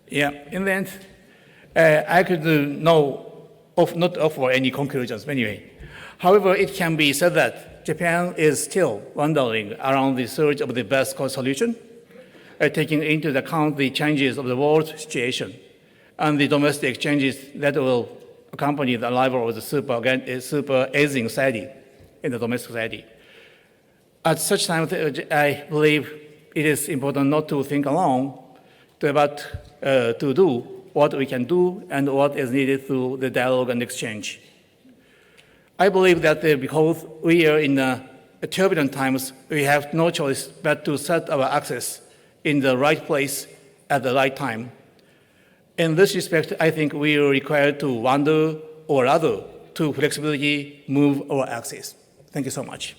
Yeah, in the end, I could not offer any conclusions anyway. However, it can be said that Japan is still wandering around the search of the best solution, taking into account the changes of the world situation and the domestic changes that will accompany the arrival of the super aging society in the domestic society. At such time, I believe it is important not to think alone, but to do what we can do and what is needed through the dialogue and exchange. I believe that because we are in turbulent times, we have no choice but to set our access in the right place at the right time. In this respect, I think we are required to wander, or rather, to flexibility, move our axis. Thank you so much.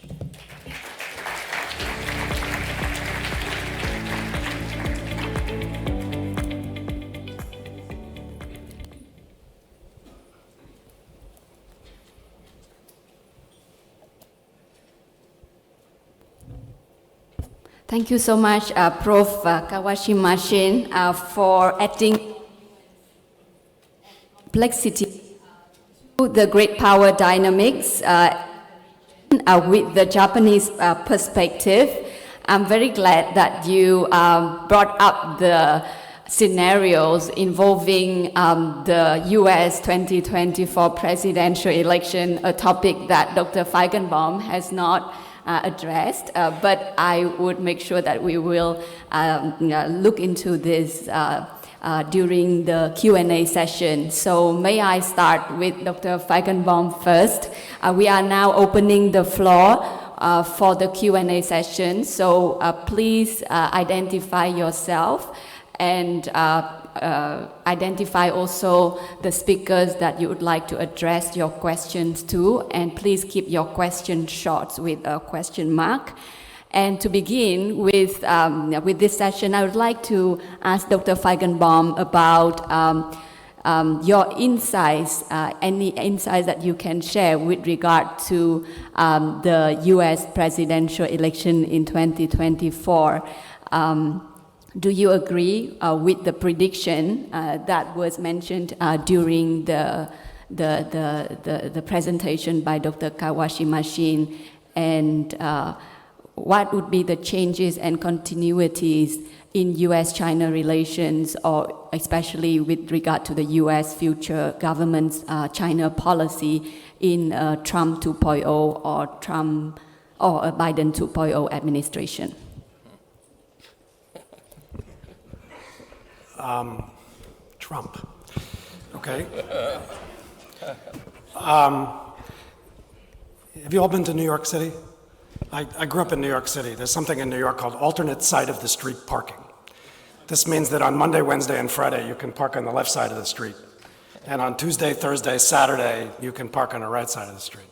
Thank you so much, Prof. Kawashima Shin, for adding complexity to the great power dynamics with the Japanese perspective. I'm very glad that you brought up the scenarios involving the US 2024 presidential election, a topic that Dr. Feigenbaum has not addressed, but I would make sure that we will look into this during the Q&A session. So may I start with Dr. Feigenbaum first? We are now opening the floor for the Q&A session, so please identify yourself and identify also the speakers that you would like to address your questions to, and please keep your questions short with a question mark. And to begin with this session, I would like to ask Dr. Feigenbaum about your insights, any insights that you can share with regard to the US presidential election in 2024. Do you agree with the prediction that was mentioned during the presentation by Dr. Kawashima Shin, and what would be the changes and continuities in US-China relations, or especially with regard to the US future government's China policy in Trump 2.0 or Trump or a Biden 2.0 administration? Trump. Okay. Have you all been to New York City? I grew up in New York City. There's something in New York called alternate side of the street parking. This means that on Monday, Wednesday, and Friday, you can park on the left side of the street. And on Tuesday, Thursday, Saturday, you can park on the right side of the street.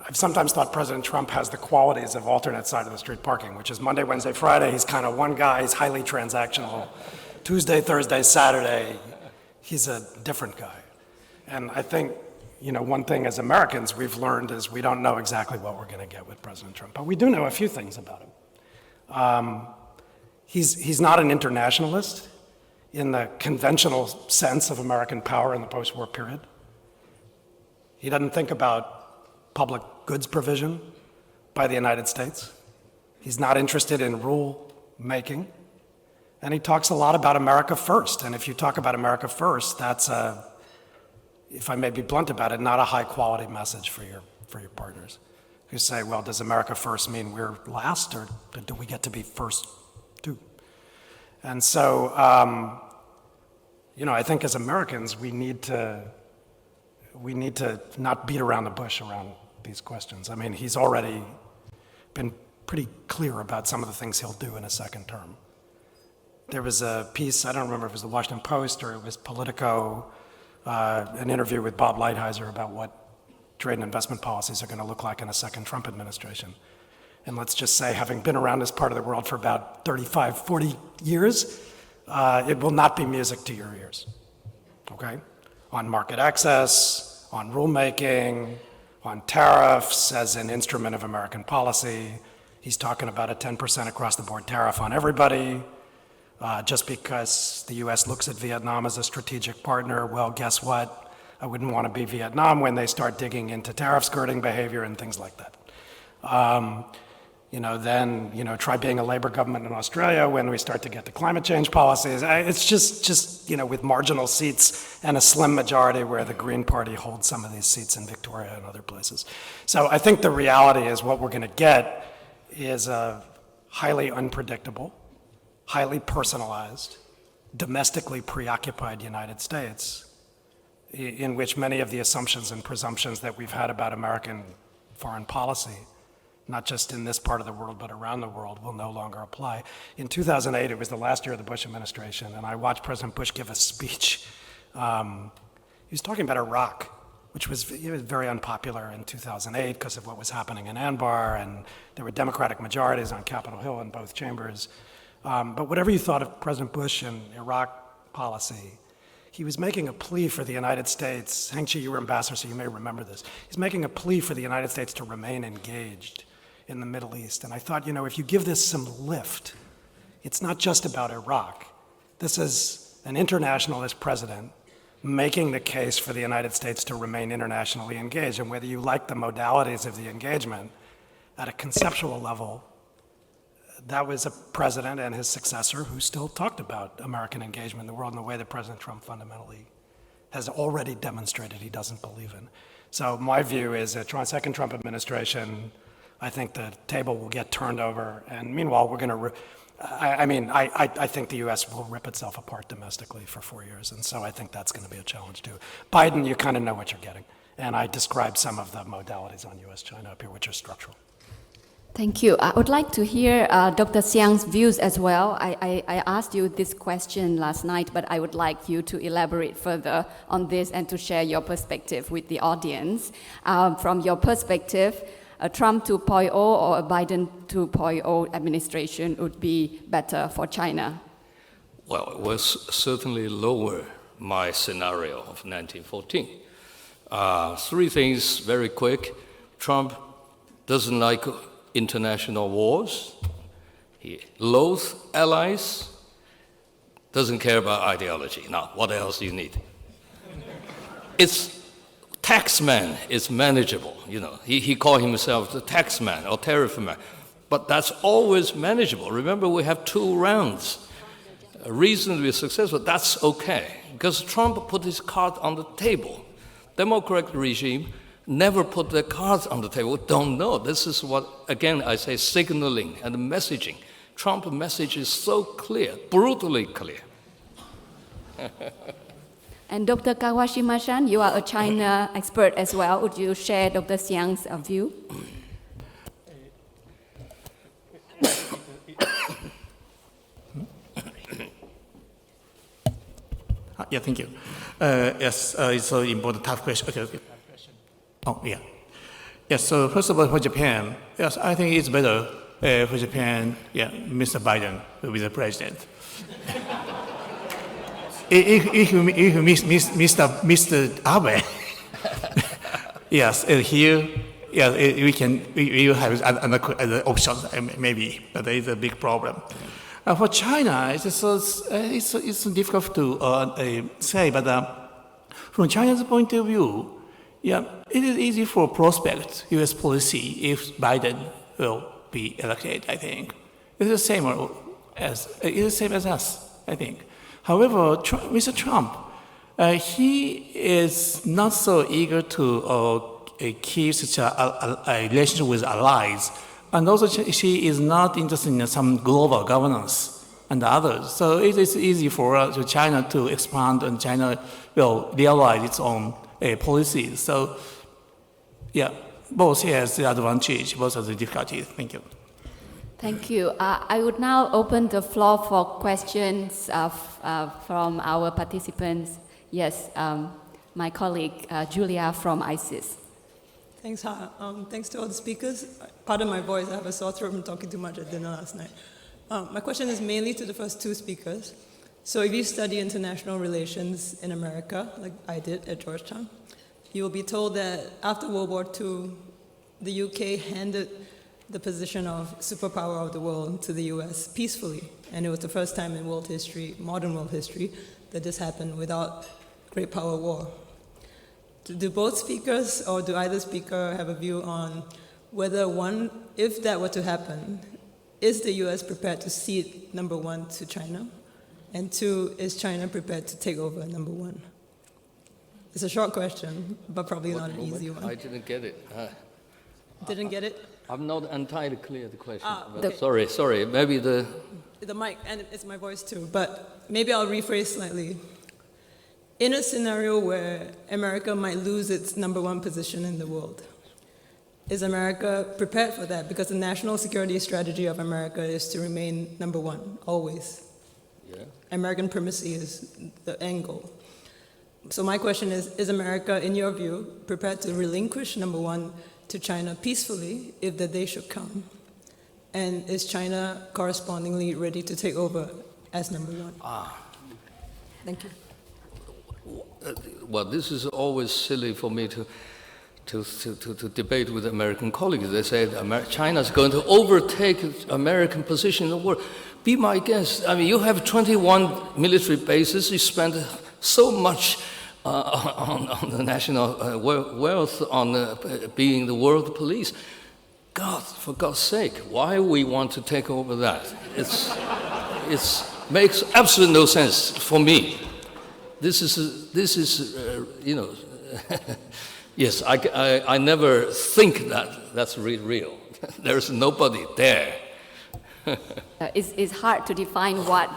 I've sometimes thought President Trump has the qualities of alternate side of the street parking, which is Monday, Wednesday, Friday, he's kind of one guy, he's highly transactional. Tuesday, Thursday, Saturday, he's a different guy. And I think, you know, one thing as Americans we've learned is we don't know exactly what we're going to get with President Trump, but we do know a few things about him. He's not an internationalist. in the conventional sense of American power in the post-war period. He doesn't think about public goods provision by the United States. He's not interested in rule making. And he talks a lot about America first. And if you talk about America first, that's if I may be blunt about it, not a high quality message for your partners. You say, well, does America first mean we're last, or do we get to be first too? And so, I think as Americans, we need to not beat around the bush around these questions. I mean, he's already been pretty clear about some of the things he'll do in a second term. There was a piece, I don't remember if it was the Washington Post or it was Politico, an interview with Bob Lighthizer about what trade and investment policies are going to look like in a second Trump administration. And let's just say, having been around this part of the world for about 35, 40 years, it will not be music to your ears, okay? On market access, on rulemaking, on tariffs as an instrument of American policy. He's talking about a 10% across the board tariff on everybody. Just because the US looks at Vietnam as a strategic partner, well, guess what? I wouldn't want to be Vietnam when they start digging into tariff skirting behavior and things like that. Try being a Labour government in Australia when we start to get to climate change policies. It's just with marginal seats and a slim majority where the Green Party holds some of these seats in Victoria and other places. So I think the reality is what we're going to get is a highly unpredictable, highly personalized, domestically preoccupied United States in which many of the assumptions and presumptions that we've had about American foreign policy, not just in this part of the world, but around the world, will no longer apply. In 2008, it was the last year of the Bush administration, and I watched President Bush give a speech. He was talking about Iraq, which was very unpopular in 2008 because of what was happening in Anbar, and there were Democratic majorities on Capitol Hill in both chambers. But whatever you thought of President Bush and Iraq policy, he was making a plea for the United States. Hoang Thi, you were ambassador, so you may remember this. He's making a plea for the United States to remain engaged in the Middle East. And I thought, if you give this some lift, it's not just about Iraq. This is an internationalist president making the case for the United States to remain internationally engaged. And whether you like the modalities of the engagement, at a conceptual level, that was a president and his successor who still talked about American engagement in the world in the way that President Trump fundamentally has already demonstrated he doesn't believe in. So my view is that second Trump administration, I think the table will get turned over, and meanwhile we're going to, I think the U.S. will rip itself apart domestically for 4 years, and so I think that's going to be a challenge too. Biden, you kind of know what you're getting, and I described some of the modalities on U.S.-China up here, which are structural. Thank you. I would like to hear Dr. Xiang's views as well. I asked you this question last night, but I would like you to elaborate further on this and to share your perspective with the audience. From your perspective, a Trump 2.0 or a Biden 2.0 administration would be better for China? Well, it will certainly lower my scenario of 1914. Three things very quick. Trump doesn't like international wars. He loathes allies, doesn't care about ideology. Now, what else do you need? It's taxman is manageable, He called himself the taxman or tariff man, but that's always manageable. Remember, we have 2 rounds. Reasonably successful, that's okay, because Trump put his card on the table. Democratic regime never put their cards on the table. We don't know. This is what, again, I say signaling and messaging. Trump's message is so clear, brutally clear. And Dr. Kawashima-san, you are a China expert as well. Would you share Dr. Xiang's view? Yeah, thank you. Yes, it's an important, tough question. Okay. Oh, yeah. Yes, so first of all, for Japan, yes, I think it's better for Japan, Mr. Biden will be the president. if you miss Mr. Abe, yes, here, we will have another option, maybe, but there is a big problem. For China, it's difficult to say, but from China's point of view, yeah, it is easy for prospect U.S. policy if Biden will be elected, I think. It's the same as us, I think. However, Mr. Trump, he is not so eager to keep such a relationship with allies. And also, she is not interested in some global governance and others. So it is easy for China to expand, and China will realize its own policies. So, yeah, both has the advantage, both have the difficulties. Thank you. Thank you. I would now open the floor for questions from our participants. Yes, my colleague Julia from ISEAS. Thanks, Ha. Thanks to all the speakers. Pardon my voice, I have a sore throat from talking too much at dinner last night. My question is mainly to the first two speakers. So if you study international relations in America, like I did at Georgetown, you will be told that after World War II, the UK handed the position of superpower of the world to the US peacefully. And it was the first time in world history, modern world history, that this happened without great power war. Do both speakers, or do either speaker have a view on whether one, if that were to happen, is the US prepared to cede number one to China? And two, is China prepared to take over number one? It's a short question, but probably not an easy one. I didn't get it. Didn't get it? I'm not entirely clear the question. Okay. Sorry. Maybe the mic, and it's my voice too, but maybe I'll rephrase slightly. In a scenario where America might lose its number one position in the world, is America prepared for that? Because the national security strategy of America is to remain number one, always. Yeah. American primacy is the end goal. So my question is America, in your view, prepared to relinquish number one to China peacefully if the day should come? And is China correspondingly ready to take over as number one? Thank you. Well, this is always silly for me to debate with American colleagues. They say China is going to overtake American position in the world. Be my guest. I mean, you have 21 military bases. You spend so much on the national wealth, on being the world police. God, for God's sake, why we want to take over that? It makes absolutely no sense for me. This is yes, I never think that that's real. There's nobody there. It's hard to define what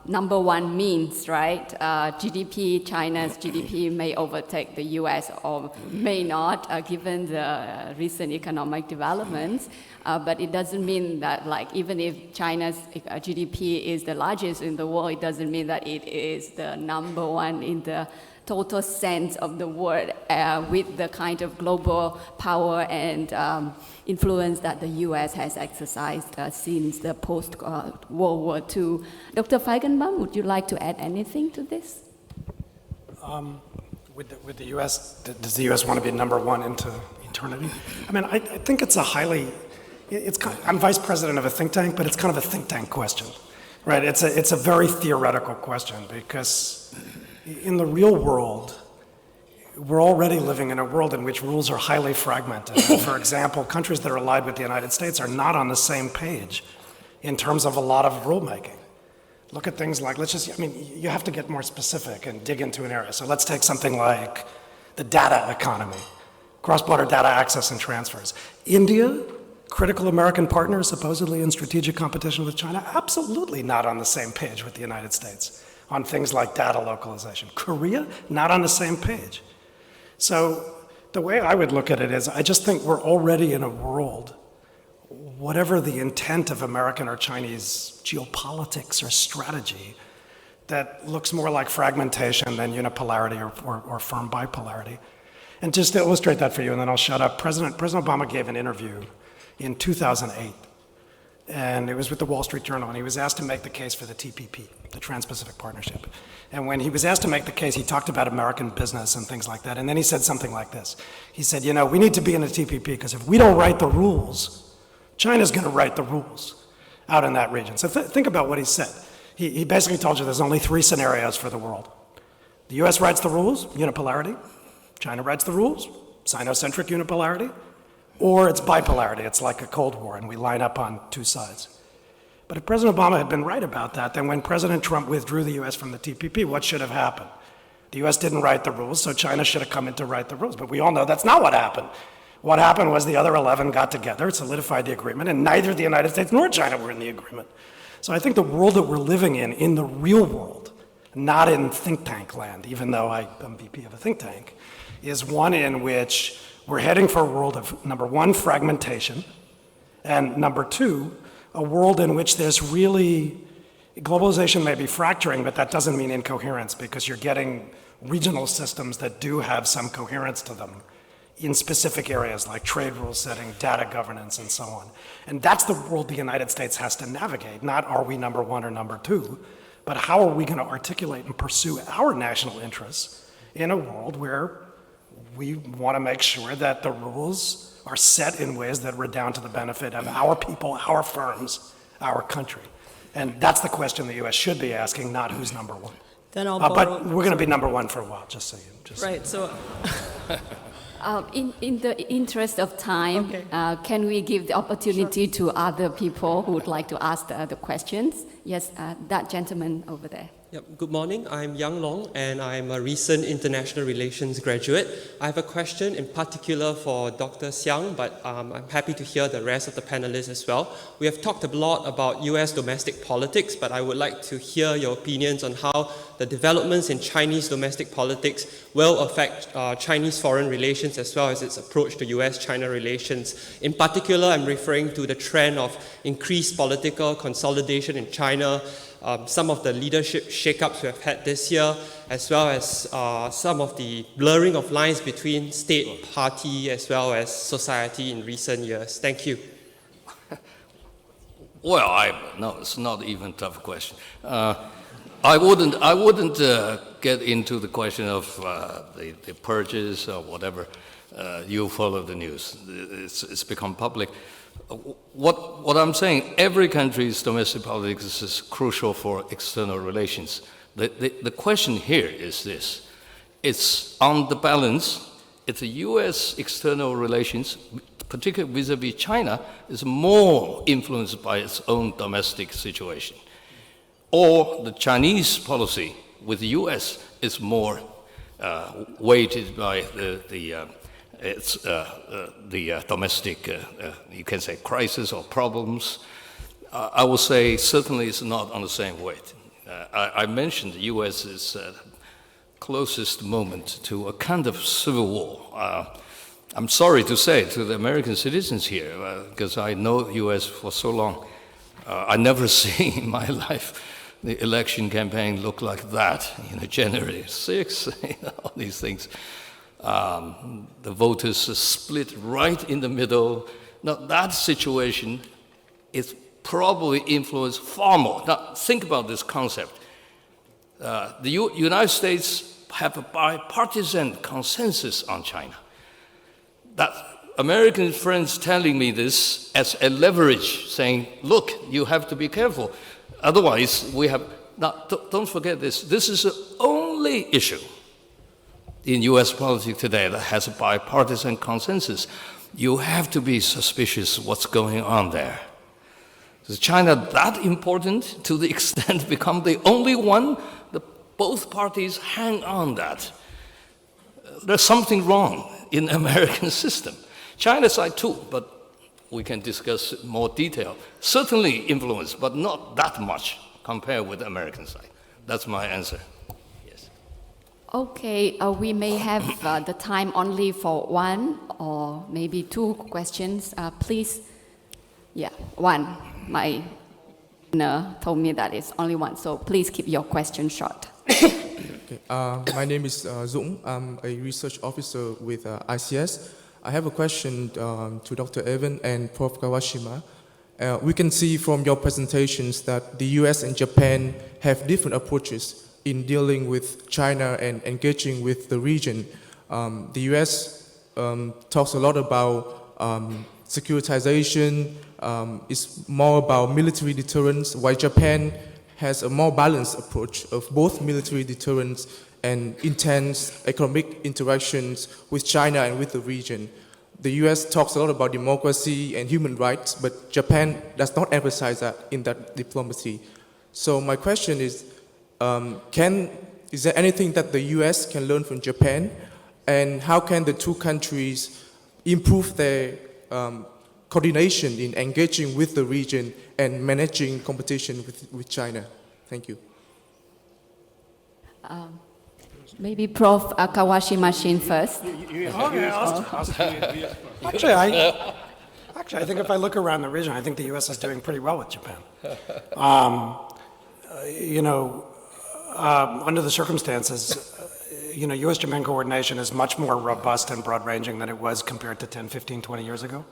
number one means, right? China's GDP may overtake the US or may not, given the recent economic developments. But it doesn't mean that, like, even if China's GDP is the largest in the world, it doesn't mean that it is the number one in the total sense of the word, with the kind of global power and influence that the US has exercised since the post-World War II. Dr. Feigenbaum, would you like to add anything to this? With the US, does the US want to be number one into eternity? I mean, I think it's a highly, I'm vice president of a think tank, but it's kind of a think tank question, right? It's a very theoretical question, because in the real world, we're already living in a world in which rules are highly fragmented. For example, countries that are allied with the United States are not on the same page in terms of a lot of rulemaking. Look at things like, you have to get more specific and dig into an area. So let's take something like the data economy, cross-border data access and transfers. India, critical American partner, supposedly in strategic competition with China, absolutely not on the same page with the United States on things like data localization. Korea, not on the same page. So the way I would look at it is, I just think we're already in a world, whatever the intent of American or Chinese geopolitics or strategy, that looks more like fragmentation than unipolarity or firm bipolarity. And just to illustrate that for you, and then I'll shut up, President Obama gave an interview in 2008, and it was with the Wall Street Journal, and he was asked to make the case for the TPP, the Trans-Pacific Partnership. And when he was asked to make the case, he talked about American business and things like that, and then he said something like this. He said, we need to be in the TPP because if we don't write the rules, China's going to write the rules. out in that region. So think about what he said. He basically told you there's only 3 scenarios for the world. The US writes the rules, unipolarity. China writes the rules, Sino-centric unipolarity. Or it's bipolarity, it's like a Cold War, and we line up on 2 sides. But if President Obama had been right about that, then when President Trump withdrew the US from the TPP, what should have happened? The US didn't write the rules, so China should have come in to write the rules. But we all know that's not what happened. What happened was the other 11 got together, solidified the agreement, and neither the United States nor China were in the agreement. So I think the world that we're living in the real world, not in think tank land, even though I'm VP of a think tank, is one in which we're heading for a world of, number 1, fragmentation, and number 2, a world in which there's really, globalization may be fracturing, but that doesn't mean incoherence, because you're getting regional systems that do have some coherence to them in specific areas like trade rule setting, data governance, and so on. And that's the world the United States has to navigate, not are we number 1 or number 2, but how are we going to articulate and pursue our national interests in a world where we want to make sure that the rules are set in ways that redound to the benefit of our people, our firms, our country. And that's the question the U.S. should be asking, not who's number 1. Then I'll but we're going to be number 1 for a while, just so you. Right, so... In the interest of time, Okay. can we give the opportunity to other people who would like to ask the other questions? Yes, that gentleman over there. Yep. Good morning, I'm Yang Long and I'm a recent international relations graduate. I have a question in particular for Dr. Xiang, but I'm happy to hear the rest of the panelists as well. We have talked a lot about US domestic politics, but I would like to hear your opinions on how the developments in Chinese domestic politics will affect Chinese foreign relations as well as its approach to US-China relations. In particular, I'm referring to the trend of increased political consolidation in China, some of the leadership shakeups we have had this year, as well as some of the blurring of lines between state, party, as well as society in recent years. Thank you. Well, no, it's not even a tough question. I wouldn't get into the question of the purges or whatever. You follow the news. It's become public. What I'm saying, every country's domestic politics is crucial for external relations. The question here is this. It's on the balance, it's the U.S. external relations, particularly vis-a-vis China, is more influenced by its own domestic situation. Or the Chinese policy with the U.S. is more weighted by the domestic, you can say, crisis or problems. I would say certainly it's not on the same weight. I mentioned the U.S. is closest moment to a kind of civil war. I'm sorry to say to the American citizens here, because I know U.S. for so long, I never see in my life the election campaign look like that, January 6th, all these things. The voters are split right in the middle. Now, that situation is probably influenced far more. Now, think about this concept. The United States have a bipartisan consensus on China. That American friends telling me this as a leverage, saying, look, you have to be careful. Otherwise, we have... Now, don't forget this. This is the only issue in U.S. politics today that has a bipartisan consensus. You have to be suspicious what's going on there. Is China that important to the extent become the only one that both parties hang on that? There's something wrong in the American system. China side too, but we can discuss more detail. Certainly influence, but not that much compared with the American side. That's my answer. Okay, we may have the time only for 1 or maybe 2 questions. Please, yeah, 1. My partner told me that it's only 1, so please keep your question short. Okay. My name is Dung. I'm a research officer with ISEAS. I have a question to Dr. Evan and Prof. Kawashima. We can see from your presentations that the US and Japan have different approaches in dealing with China and engaging with the region. The US talks a lot about securitization is more about military deterrence, while Japan has a more balanced approach of both military deterrence and intense economic interactions with China and with the region. The US talks a lot about democracy and human rights, but Japan does not emphasize that in that diplomacy. So my question is, is there anything that the US can learn from Japan, and how can the two countries improve their coordination in engaging with the region and managing competition with China? Thank you. Maybe Prof. Kawashima Shin first. Actually, I think if I look around the region, I think the U.S. is doing pretty well with Japan. Under the circumstances, U.S.-Japan coordination is much more robust and broad-ranging than it was compared to 10, 15, 20 years ago.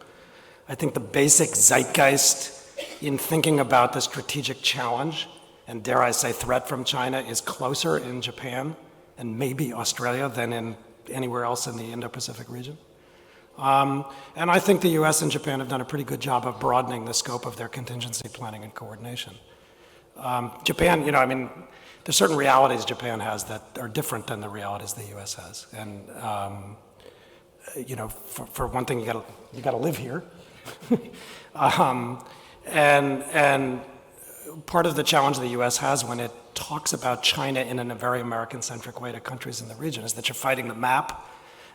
I think the basic zeitgeist in thinking about the strategic challenge, and dare I say threat from China, is closer in Japan and maybe Australia than in anywhere else in the Indo-Pacific region. And I think the US and Japan have done a pretty good job of broadening the scope of their contingency planning and coordination. Japan, there's certain realities Japan has that are different than the realities the US has. And, for one thing, you gotta live here. And part of the challenge the US has when it talks about China in a very American-centric way to countries in the region is that you're fighting the map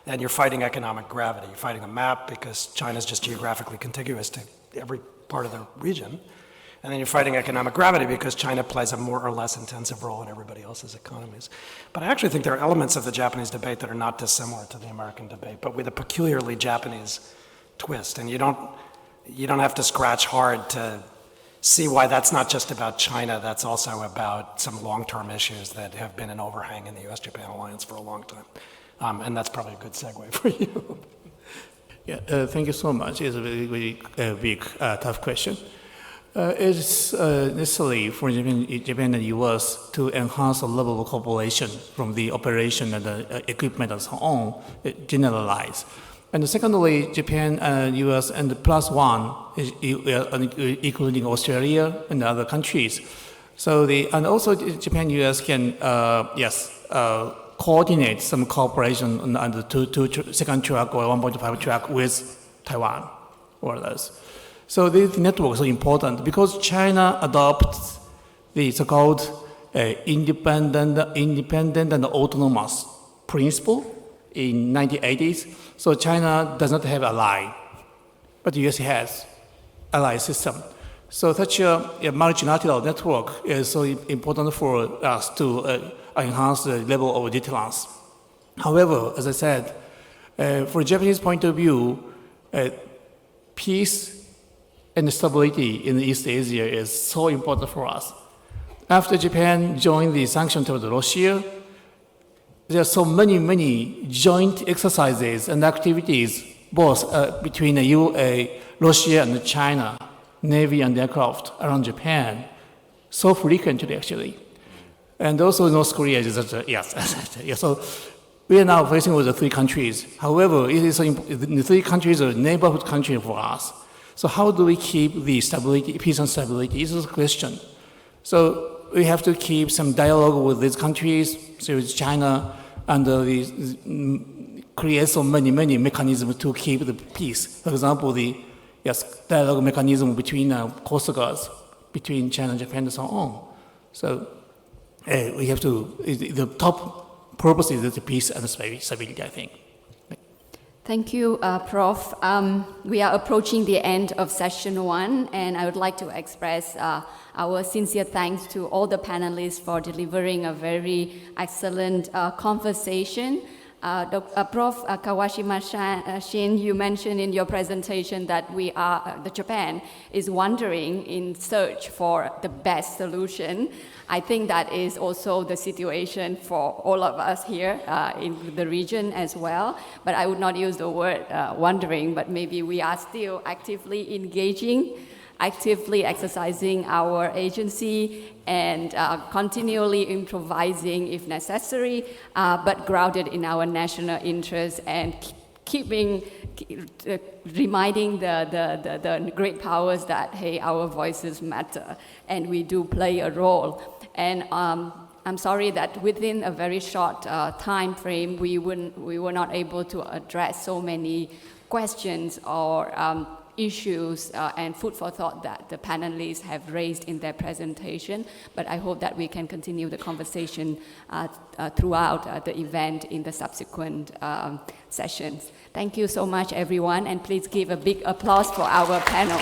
and you're fighting economic gravity. You're fighting a map because China's just geographically contiguous to every part of the region. And then you're fighting economic gravity because China plays a more or less intensive role in everybody else's economies. But I actually think there are elements of the Japanese debate that are not dissimilar to the American debate, but with a peculiarly Japanese twist. And you don't have to scratch hard to see why that's not just about China, that's also about some long-term issues that have been an overhang in the US-Japan alliance for a long time. And that's probably a good segue for you. Thank you so much. It's a very, very big, tough question. It's necessary for Japan and US to enhance the level of cooperation from the operation and the equipment and so on, generalize. And secondly, Japan and US and plus one, including Australia and other countries. And also Japan and US can, coordinate some cooperation on the second track or 1.5 track with Taiwan or others. So these networks are important because China adopts the so-called independent and autonomous principle in 1980s. So China does not have ally, but the US has ally system. So such a multilateral network is so important for us to enhance the level of deterrence. However, as I said, for Japanese point of view, peace and stability in East Asia is so important for us. After Japan joined the sanctions toward Russia, there are so many joint exercises and activities, both between Russia and China, Navy and aircraft around Japan, so frequently actually. And also North Korea is yes. So we are now facing with the three countries. However, it is the three countries are neighborhood country for us. So how do we keep the stability, peace and stability? This is the question. So we have to keep some dialogue with these countries, so with China, and create so many mechanisms to keep the peace. For example, dialogue mechanism between coast guards, between China and Japan and so on. So we have to, the top purpose is the peace and stability, I think. Thank you, Prof. We are approaching the end of session 1, and I would like to express our sincere thanks to all the panelists for delivering a very excellent conversation. Prof. Kawashima Shin, you mentioned in your presentation that Japan is wandering in search for the best solution. I think that is also the situation for all of us here in the region as well. But I would not use the word wandering, but maybe we are still actively engaging, actively exercising our agency and continually improvising if necessary, but grounded in our national interests and reminding the great powers that, hey, our voices matter and we do play a role. And I'm sorry that within a very short time frame, we were not able to address so many questions or issues and food for thought that the panelists have raised in their presentation. But I hope that we can continue the conversation throughout the event in the subsequent sessions. Thank you so much, everyone, and please give a big applause for our panel.